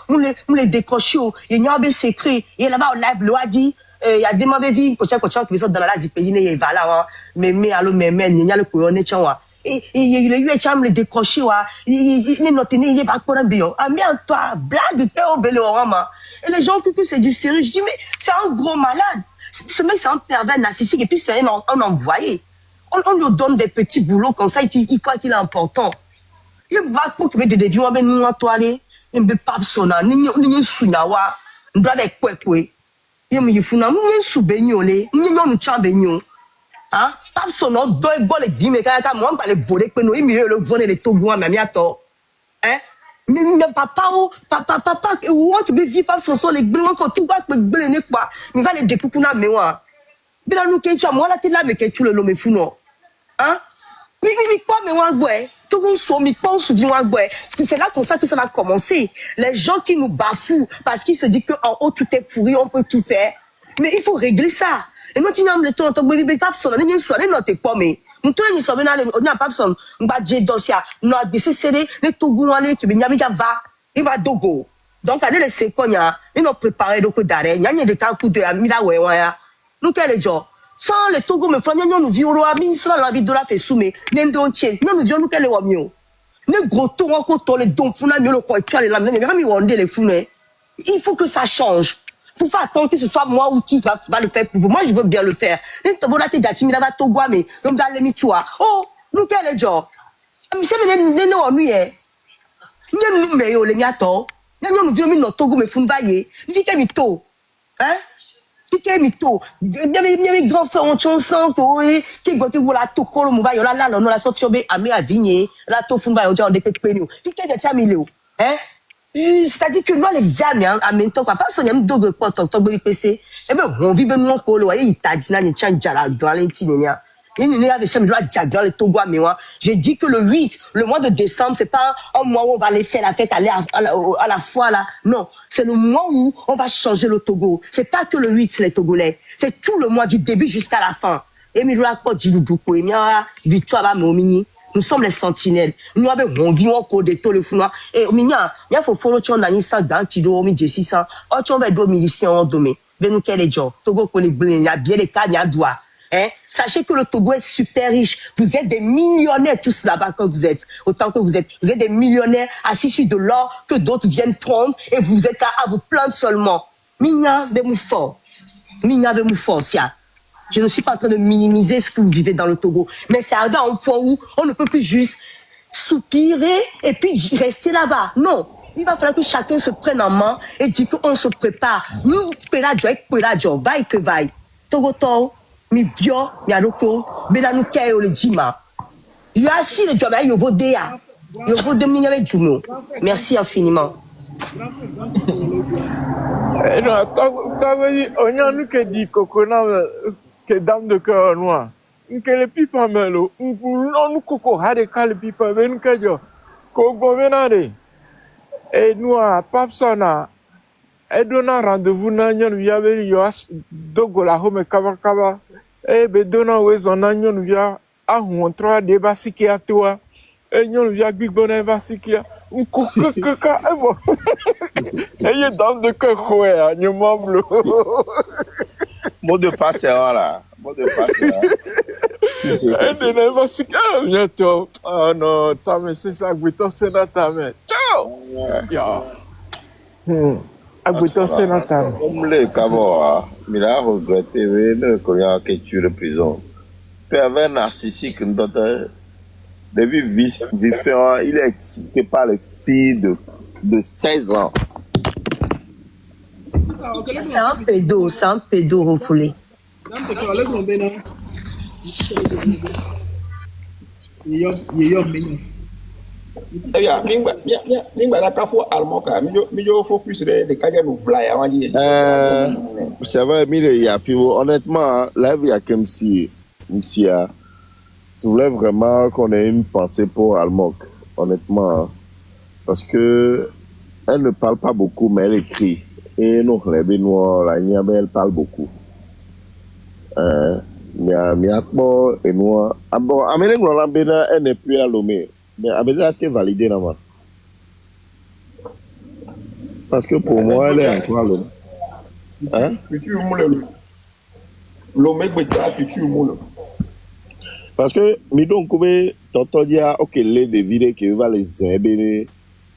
on les décroche, il y a un secret, et là-bas, on live, l'eau a dit, il y a demandé vie, coach, qui sont dans la pays, il va là, mais allô, mais, il y a le couillon, et il a eu un chambre décroché il est noté il est pas pour un bio ah mais toi blague t'es au belé et les gens que c'est du sérieux je dis mais c'est un gros malade ce mec c'est un pervers narcissique et puis c'est un envoyé on lui donne des petits boulots comme ça il croit qu'il est important il va pour que des vieux ben nous toiler il me pas sona ni sunawa doit avec quoi il me funa ni soubenyolé ni nous chambenyo. Hein? Pas son nom, deux goles et dîmes, quand moi, pas les volets, que nous, il le voler les togois, mais miato. Hein? Mais papa, où tu peux vivre pas sur les blancs, quand tout va te blender, quoi. Il va les découper, mais moi. Mais là, nous, qu'est-ce que moi, là, t'es là, mais qu'est-ce que tu le nomme fou, non? Hein? Mais quoi, mais moi, ouais. Tout le monde s'en pense, moi, ouais. C'est là comme ça que ça va commencer. Les gens qui nous bafouent, parce qu'ils se disent qu'en haut, tout est pourri, on peut tout faire. Mais il faut régler ça. Et moi, tu n'as pas le temps, tu n'as pas besoin de noter quoi, mais nous, tu n'as pas besoin de dossier, nous avons décidé, les Togo, qui viennent va, il va dogo. Donc, allez, les secondes, ils ont préparé le coup d'arrêt, il y a des temps de Amida, nous, quel est le job? Sans les Togo, mes frères, nous vivons à mine, sur la vie de la fait soumer, même de entier, nous disons, nous, quel est le mieux? Les gros tours, encore, les dons, fous, le quoi, tu as les lames, les fous, il faut que ça change. Faut pas attendre que ce soit moi ou qui va le faire pour vous. Moi, je veux bien le faire. Oh, nous, quel est genre? Mais c'est les noms, nous, nous, mais les miato. Nous, nous, nous, Togo, mais fou, vaillé. Vite, mito. Hein? Vite, mito. Il y avait grand frère en chanson, qui goûte la toko, le mouva, là, on a sorti, amé à vigner, la tofu, on dit, on dépêche, vite, hein? C'est-à-dire que nous, les femmes, en même temps, pas son yam dogue quoi, ton PC. Eh ben, on vit ben mon polo, il t'a dit, il tient déjà dans l'intininia. Il n'y a pas de dans le Togo, mais moi, j'ai dit que le 8, le mois de décembre, c'est pas un mois où on va aller faire la fête, aller à la fois, là. Non. C'est le mois où on va changer le Togo. C'est pas que le 8, c'est les Togolais. C'est tout le mois du début jusqu'à la fin. Et mais la porte du Doudouko, et bien, victoire, va, mini. Nous sommes les sentinelles. Nous avons vu encore des taux de fou. Et il faut follow tu en a 100 dans qui doit mis 600. Oh, tu vas être miliciens en domé. Ben nous quel est job? Togo connaît bien, il y a bien les cas, il y a droit. Hein? Sachez que le Togo est super riche. Vous êtes des millionnaires tous là-bas que vous êtes. Autant que vous êtes des millionnaires assis sur de l'or que d'autres viennent prendre et vous êtes à vous plaindre seulement. Migna de mou fort. Migna de mou fort, sia. Je ne suis pas en train de minimiser ce que vous vivez dans le Togo. Mais c'est arrivé à un point où on ne peut plus juste soupirer et puis rester là-bas. Non. Il va falloir que chacun se prenne en main et dire qu'on se prépare. Nous, vaille que vaille. Togo, mi bio, mi aloko, belanu keo le jima. Il y a aussi le job, il y a vodéa. Il y a vodéa avec Jumo. Merci infiniment. Non, on a nous qui dit que dame de cœur noir. Que les pipes melo, on nous coco radical les pipes, mais nous que yo, qu'on venade. Et nous à Papsona, et donna rendez-vous n'agnon via Belios, Dogola home kaba, et bedonna wes en agnon via à un 3 de basiki à toi, et nyon via Big Bonnet basikia. Un coco caca, et bon. Et dame de cœur, ouais, nous m'emblou. Mot de passe là. Mot de passe là. Et de basikia, bientôt. Oh non, ta mais c'est ça, Guito Sénata, mais. Ciao! Ya. Guito Sénata. Comme le Cabo, il a regretté qu'il y a que tu le prison. Pervers narcissique, depuis différent, il est excité par les filles de 16 ans. C'est un pédo, refoulé. Eh bien, mingba la kafo almoka, mijo focus de kaja no fly avant d'y C'est vrai, il y a honnêtement, là, il y a comme si, je voulais vraiment qu'on ait une pensée pour Almok, honnêtement, parce que elle ne parle pas beaucoup, mais elle écrit. Et nous, elle parle beaucoup. Et nous, elle n'est plus à Lomé. Mais Amélie a été validée là-bas. Parce que pour moi, elle est encore à Lomé. Hein? Futur moule. Lomé gbeta futur moule. Parce que Midon Koube, tonton dit, ok, les vidéos qui va les aider,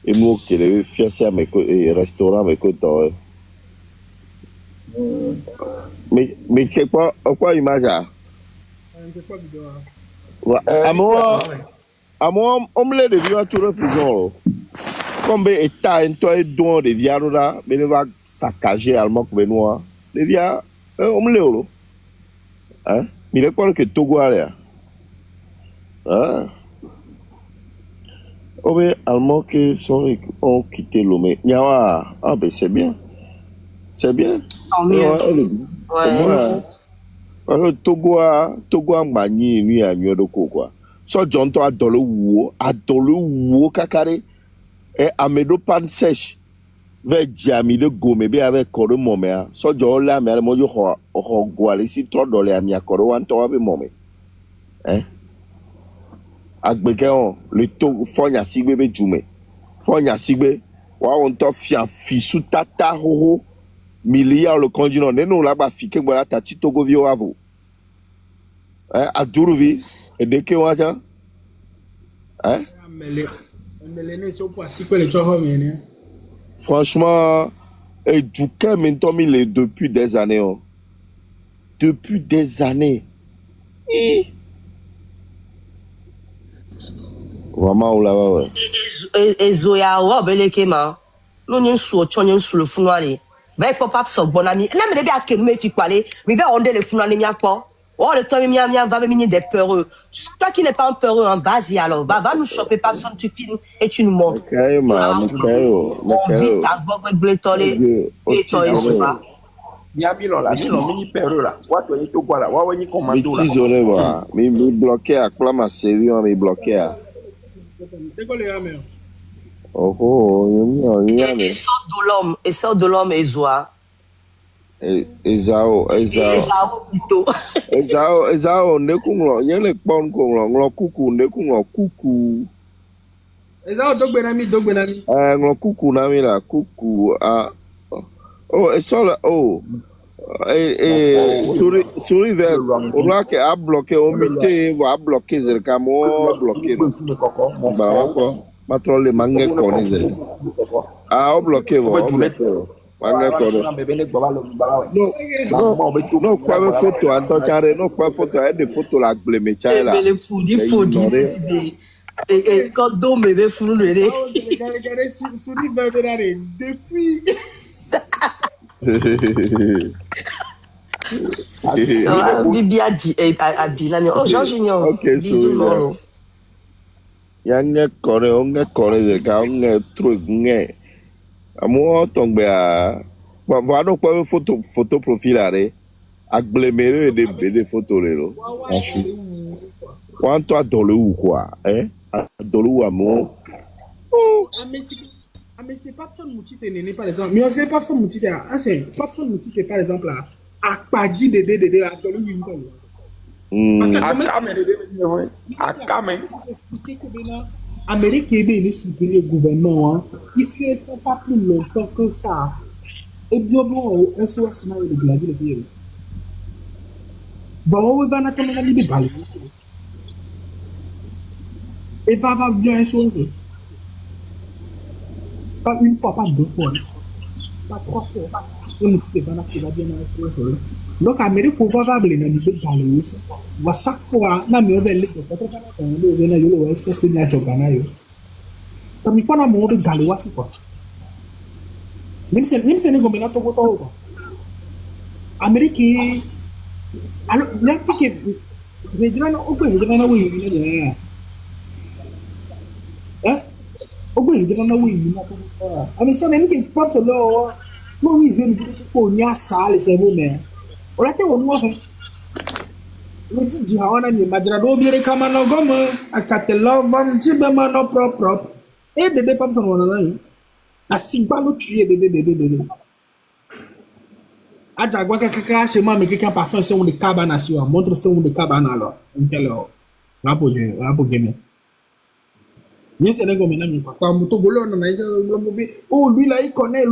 et nous, qui les faire ça, mais restaurant, mais que toi. Mais quoi image à? À moi, on me l'a deviné à tout le prison. Comme état, un toit don de viande là, mais ne va saccager allemand comme Benoît. Les viandes, on me l'a. Hein? Mais il est quoi que Togo a là? Hein? Oh, mais Allemands qui ont quitté Lomé. Ah, ben c'est bien. C'est bien. Tant mieux. Ouais. Togo a magné, lui, à mieux de quoi. So, John, toi, dans le wou, kakare. Et Amedo pan sèche. Vers Djami de Gome, bien avec Koro Momé. So, John, là, mais moi, je crois, ici, $3 à Miakoro, un toit avec Momé. Hein? Agbekeo le to fonya sigbe be jume fonya sigbe wa on to fia fisu tata ho milliard le continent neno la ba fike bola tati togo vio avo aduruvi et deke waja franchement et Djouké maintenant il depuis des années depuis des années. Vraiment, ou là-bas, ouais. Et Zoya, robe, les kéma. Non, n'y sous le funwale. Va pop-up sur bon ami. Là, mais bien, que nous me fit parler. Mais va ronder les funwale, mia pas. Oh, le temps, mia, va venir des peureux. Toi qui n'es pas un peureux, hein, vas-y alors. Va nous choper, pas besoin, tu filmes et tu nous montres. Ok, ma, on vit ta bogue, blétolé. Et toi, et Zoya. Milon là, mini perro là. What when you to quoi là? What when you commando là? Zoné, voilà. Mais bloqué à quoi ma série, mais bloqué à. Et sort de l'homme, et Zoa. Ezao plutôt. Ezao, nekunglo, yele pon kunglo, nglo kuku. Ezao dogbenami. Nglo kuku nami la, kuku, oh, et ça là, oh. Souris vert, on a qui a bloqué, on muté, va bloquer, c'est le camo, bloqué. Bah, quoi. Pas trop les mangas connaissent. Ah, on bloqué, va. Manga connaissent. Non, quoi, une photo, Anton Carré, non, quoi, photo, il y a des photos là, les métiers là. Mais les fous, et quand Dom me veut fou, nous les. Regardez, Souris vert, depuis. Bibi a dit à Bilal, oh Jean Junior, bisous non. Yang kore de ka on truc nge. Amo tombe a va donc pas photo profil are aggloméré des photos là. Quand toi dans le ou quoi, hein? Dans le ou amour. Mais c'est pas son moutite néné par exemple. Mais c'est pas son moutite à c'est pas son moutite par exemple là. À Padji de à Tolu Winton. Parce que à expliquer que maintenant Amérique est bien le gouvernement il fait pas plus longtemps que ça. Et bien bon SOS na le glavier le faire. Va na comme la libéral. Et va bien SOS. Pas une fois, pas deux fois, pas trois fois. On dit que va bien donc, Amérique, pour voir les nanibe galé, va chaque fois, na me over les peut-être quand on est yolo SS bien jogana yo. Comme il pas na mo de galé wasi quoi. Même si ne gomme na to ko. Amérique, alors, il y a que, Hejrana, Ogo Hejrana, oui, hein? Ogo Hejrana, oui, I ça même qui pas ce là, non, oui, je ne dis pas, on y a ça, les cerveaux, mais, on a été au noir, on dit, Dihawana, ni Madrado, bien, comme un gomme, à Catelov, Jibema, no propre, et de dépens en one, à 5 balles tuer, de. Aja agora kaka chez moi mais quelqu'un parfum c'est un de cabane sur montre c'est un de cabane alors donc là pour gamer bien c'est comme maintenant mais papa moto golo on a oh lui là il connaît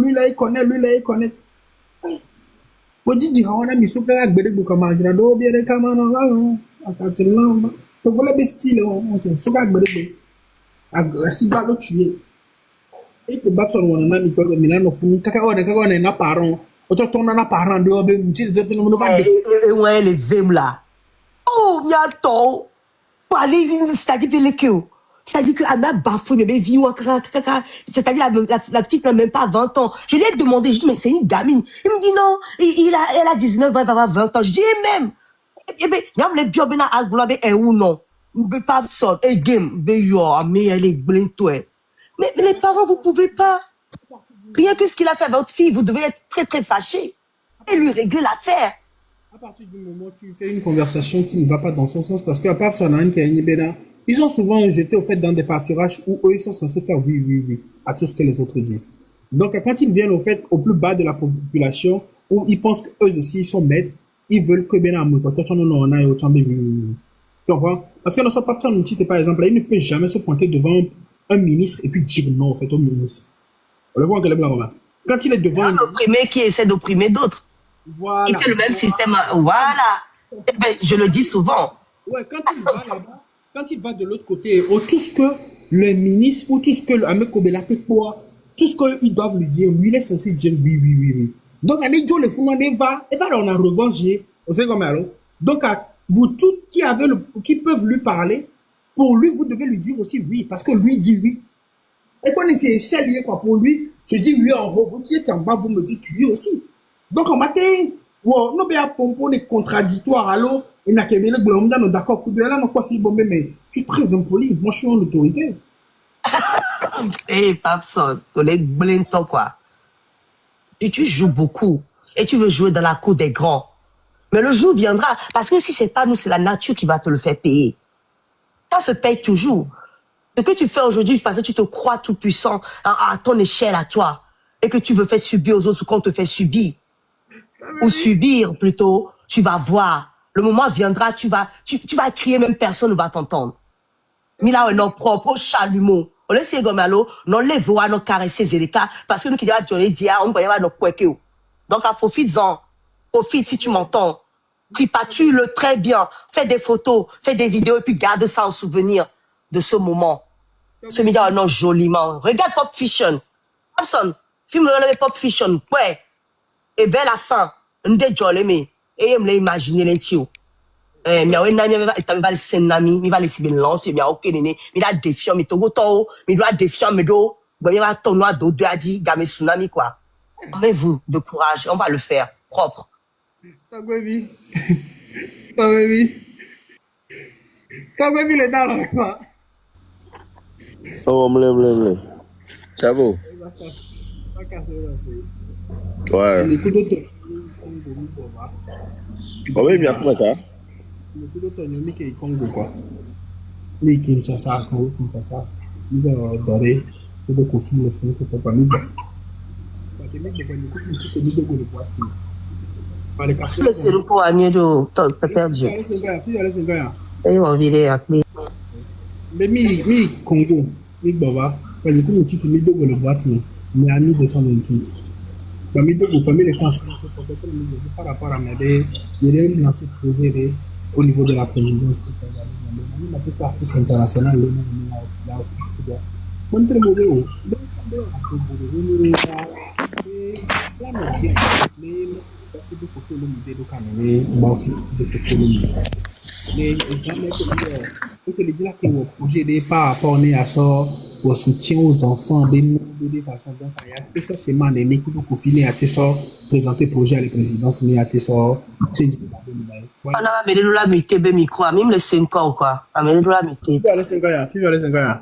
Oji ji hawana mi so kala gbede gbo kama jira do bi re kama no ga akatilamba to golo be style on so ga gbede gbo agasi ba lo tuer et le babson on a mi ko mi na no funu kaka on na parent autant ton na parent de obe mi ti de no va Et ouais, les vim là. Oh, bientôt. C'est-à-dire qu'elle m'a bafoué, mais vie, c'est-à-dire la petite n'a même pas 20 ans. Je lui ai demandé, je dis, mais c'est une gamine. Il me dit non, elle a 19 ans, elle va avoir 20 ans. Je dis, et même, eh ben, il y a les biobéna à gloire, et ou non. Mais pas ça, et game, mais elle est blintouée. Mais les parents, vous pouvez pas. Rien que ce qu'il a fait à votre fille, vous devez être très, très fâché. Et lui régler l'affaire. À partir du moment où tu fais une conversation qui ne va pas dans son sens, parce qu'à part ça, ils sont souvent jetés au fait dans des pâturages où eux ils sont censés faire oui à tout ce que les autres disent. Donc quand ils viennent au fait au plus bas de la population où ils pensent qu'eux aussi ils sont maîtres, ils veulent que bien amour. Quand on a au chambre tu comprends? Parce que dans son papier on par exemple, il ne peut jamais se pointer devant un ministre et puis dire non au fait au ministre. On le voit que le blanc. Quand il est devant un opprimé qui essaie d'opprimer d'autres. Voilà. Il fait le même système. Voilà. Eh ben, je le dis souvent. Ouais, quand il va là-bas, quand il va de l'autre côté, tout ce que le ministre ou tout ce que le tout ce qu'ils doivent lui dire, lui il est censé dire oui. Donc, à l'idée, le fondement va en revanche, vous savez comment alors. Donc, vous tous qui peuvent lui parler, pour lui, vous devez lui dire aussi oui, parce que lui dit oui. Et quand c'est échelle quoi, pour lui, je dis oui en haut, vous qui êtes en bas, vous me dites oui aussi. Donc, en matin, wow, nous bien pompon est contradictoire, allô, et n'a qu'à bien le blâme, d'accord, coup de là, non, quoi, c'est bon, mais tu es très impoli. Moi, je suis en autorité. Eh, Papson, tu es blinton, quoi. Tu joues beaucoup et tu veux jouer dans la cour des grands. Mais le jour viendra, parce que si c'est pas nous, c'est la nature qui va te le faire payer. Ça se paye toujours. Ce que tu fais aujourd'hui, parce que tu te crois tout puissant à ton échelle, à toi, et que tu veux faire subir aux autres ce qu'on te fait subir. Ou subir plutôt, tu vas voir. Le moment viendra, tu vas crier, même personne ne va t'entendre. Mila un nom propre, au chalumeau. On laisse les gomalo, non les voix, non caresser Zélika, parce que nous qui disons, on va y avoir nos poèques. Donc, profite-en. Profite si tu m'entends. Crie pas, tue-le très bien. Fais des photos, fais des vidéos, et puis garde ça en souvenir de ce moment. Ce midi, un nom joliment. Regarde Pop Fiction. Personne. Film le Pop Fiction. Ouais. Et vers la fin, on est jolé, et je me l'ai imaginé l'intio. Mais un ami va le senami, il va le siber lancer, mais ok néné, il a défiant, mais togo to, il doit défiant, mais do, il va ton noir d'eau de adi, game tsunami quoi. Mais vous, de courage, on va le faire propre. T'as baby, le dans là quoi. Oh, m'lè. Ça va? Ouais. Oh oui, bien sûr, ça. Le coup de tonneau, mais qui est Congo, quoi. Les Kinshasa, il va adorer, il va confier le fond que tu n'as pas mis. Le sérum pour Agneau de perdu. Et on virait à clé. Mais mi Congo, mi Baba, quand il y a un petit peu de boîte, mais à 1228. Parmi les cancers, par rapport à mes il y a eu lancé projet au niveau de la présidence. La plupart artistes internationaux, il y a aussi tout ça. Moi, je suis mauvais. Mais par rapport à ça, pour soutien aux enfants, de façon donc il y a que ça c'est mané que Kofi ne a que ça présenter projet à la présidence mais a que ça change de la On a amené nous la muté be micro, même les 5 ans quoi. Amené nous la muté. Tu as les 5 ans, tu as les 5 ans.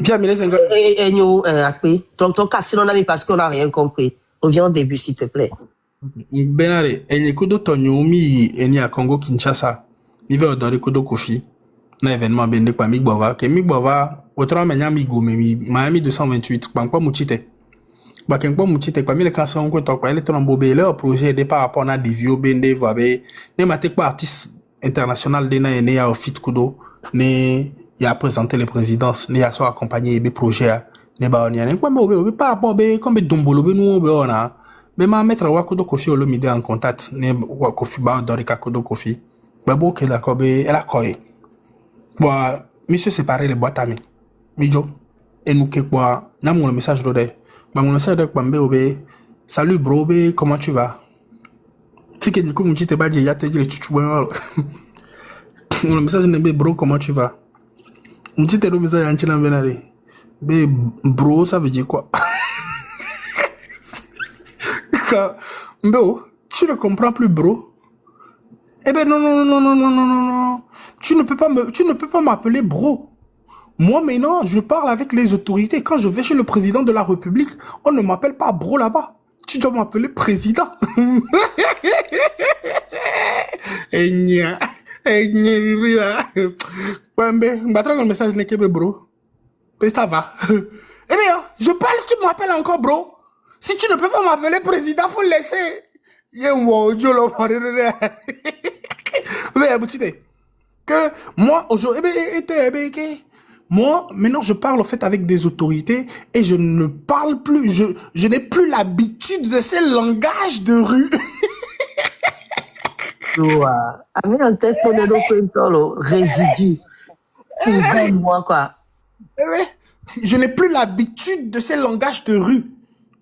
Tu as mis les 5 ans. Et nous après ton casse on a mis parce qu'on a rien compris. Reviens au début s'il te plaît. Benare, enye kudo tonyo mi eni a Congo Kinshasa. Mi ve odore kudo Kofi. Na événement bende kwa Migbova. Ke Migbova, otra menya Migo, Miami 228, kwa muchite. Ba kenkwa muchite, kwa mi le kansa onko to kwa ele trombobe, le projet de par rapport na divio bende, voabe. Ne mate kwa artiste international de na ene ya ofit kudo. Ne ya présenté les présidences, ne ya so accompagné be projet. Ne ba on ya ne kwa me par rapport be, comme dombolo be nou be ona. Mais ma mettre wa kudo Kofi olo mide en contact ne wa Kofi ba odore ka kudo Kofi. Ba bo ke la kobe, elle a koye. Bon, monsieur séparé les boîtes à mi. Mijo. Et nous, quoi, n'a mon message d'ode. Bah, mon message de Kwambe Obe. Salut, bro, be, comment tu vas? Si que du coup, mon petit badge, y'a te dit le chuchu. Mon message de bro, comment tu vas? Mon petit message, y'a un chien benare. Be, bro, ça veut dire quoi? Mbo, tu ne comprends plus, bro? Eh ben, non. Tu ne peux pas m'appeler bro. Moi, maintenant, je parle avec les autorités. Quand je vais chez le président de la République, on ne m'appelle pas bro là-bas. Tu dois m'appeler président. Le message n'est que bro. Mais ça va. Eh bien, je parle, tu m'appelles encore bro. Si tu ne peux pas m'appeler président, faut le laisser. Que moi, aujourd'hui, moi, maintenant, je parle en fait avec des autorités et je ne parle plus, je n'ai plus l'habitude de ces langages de rue. Résidu. Moi, quoi. Je n'ai plus l'habitude de ces langages de rue.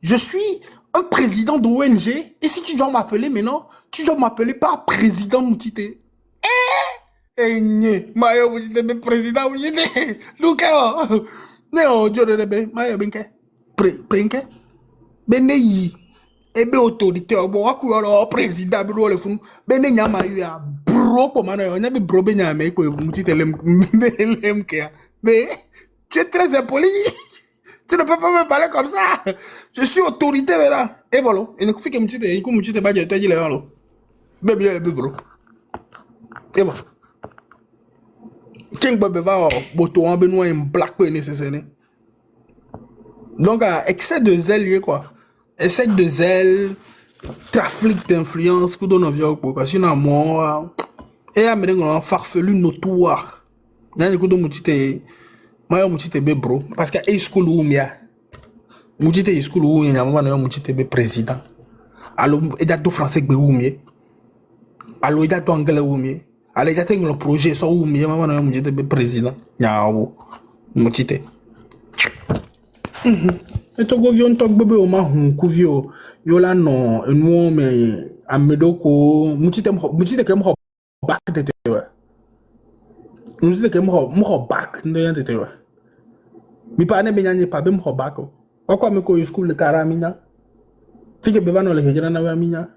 Je suis un président d'ONG et si tu dois m'appeler maintenant, tu dois m'appeler pas président Moutité. Mayo Moutité, président Moutité. Luka, Néo, Jodelebe, Mayo Benke. Prenke. Beneyi. Ebe autorité, bon, à président, bro, le fou. Bene nyama ya, bro, comment on a bro, benyame, quoi, Moutité, mais tu es très impoli. Tu ne peux pas me parler comme ça. Je suis autorité, là. Et voilà. Et nous fait que Moutité, il faut Moutité, bah, je te dis, là, là. Bébé, bro. Et voilà. King Bobé va, boto, en benoît, un black peu nécessaire. Donc, excès de zèle, quoi. Excès de zèle, trafic d'influence, que donne vieux, quoi. Sinon, moi, et à me un farfelu notoire. N'a pas de Moutité. Moi, Moutité, bro. Parce que, school où mia. Moutité, school où mia, moi, Moutité, président. Alors, il y a tout français, où mia. Alors, il y a tout anglais, où mia. Alors, il y a un projet, ça, où mia, moi, Moutité, président. Yao. Moutité. Et to go vion tok bebe o ma hun ku vio yo la no enu me amedoko Moutité ke mo back tete wa. Moutité ke mo back ndo tete wa. Mi pa ne benyanye pa be mo back o. Kwa me ko school le karaminya. Tike be vano le hejana na wa minya.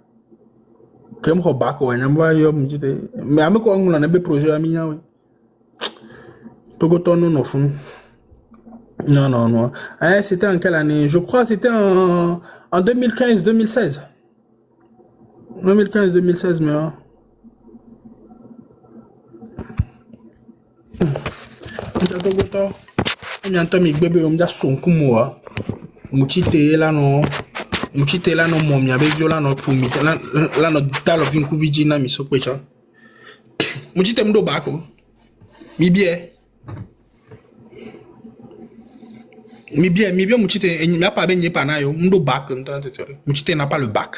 Ke mo back o nyamba yo Moutité. Me ame ko ngula ne be projet aminya we. To go tono no fun. Non. C'était en quelle année? Je crois que c'était en 2015-2016. 2015-2016, mais... Moutité là non mon mia be là non pour mi là non dalo vin ku vijina mi so kwecha. Moutité mdo bako. Mi bien. Mi bien, Moutité, il n'y a pas bien panayo, mdo bac, Moutité n'a pas le bac.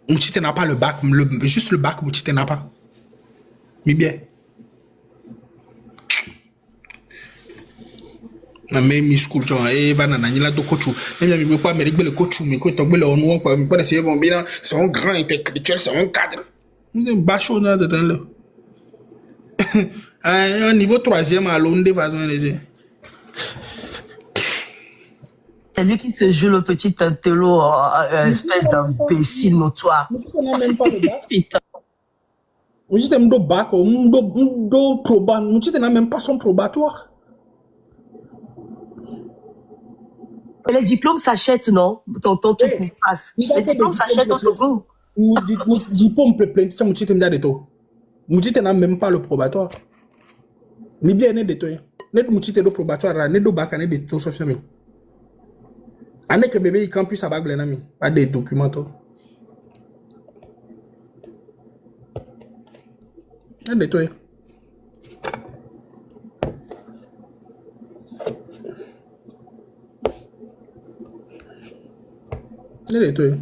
Moutité n'a pas le bac, juste le bac, Moutité n'a pas. Mi bien. Mais mi school, genre, va nanana, do coach, même mi pas me le coach, mi ko to gbele onu quoi, mi pas essayer bon bien, c'est un grand intellectuel, c'est un cadre. Bacho na dedans là. Un niveau 3e à l'onde de façon léger. C'est lui qui se joue le petit intello, espèce d'imbécile notoire. On n'a même pas le bac. Putain. On dit que bac, on proba, on dit n'a même pas son probatoire. Et les diplômes s'achètent, non? Tonton, tout passe. Les diplômes s'achètent au Togo. On dit pas on peut plaindre, ça on dit que de tout. On dit que n'a même pas le probatoire. Ni bien né de tout. Né de mouti le probatoire, né de bac, né de tout sauf ça. Année que bébé il campus à bac blenami, pas des documents. Né de tout. Né de tout.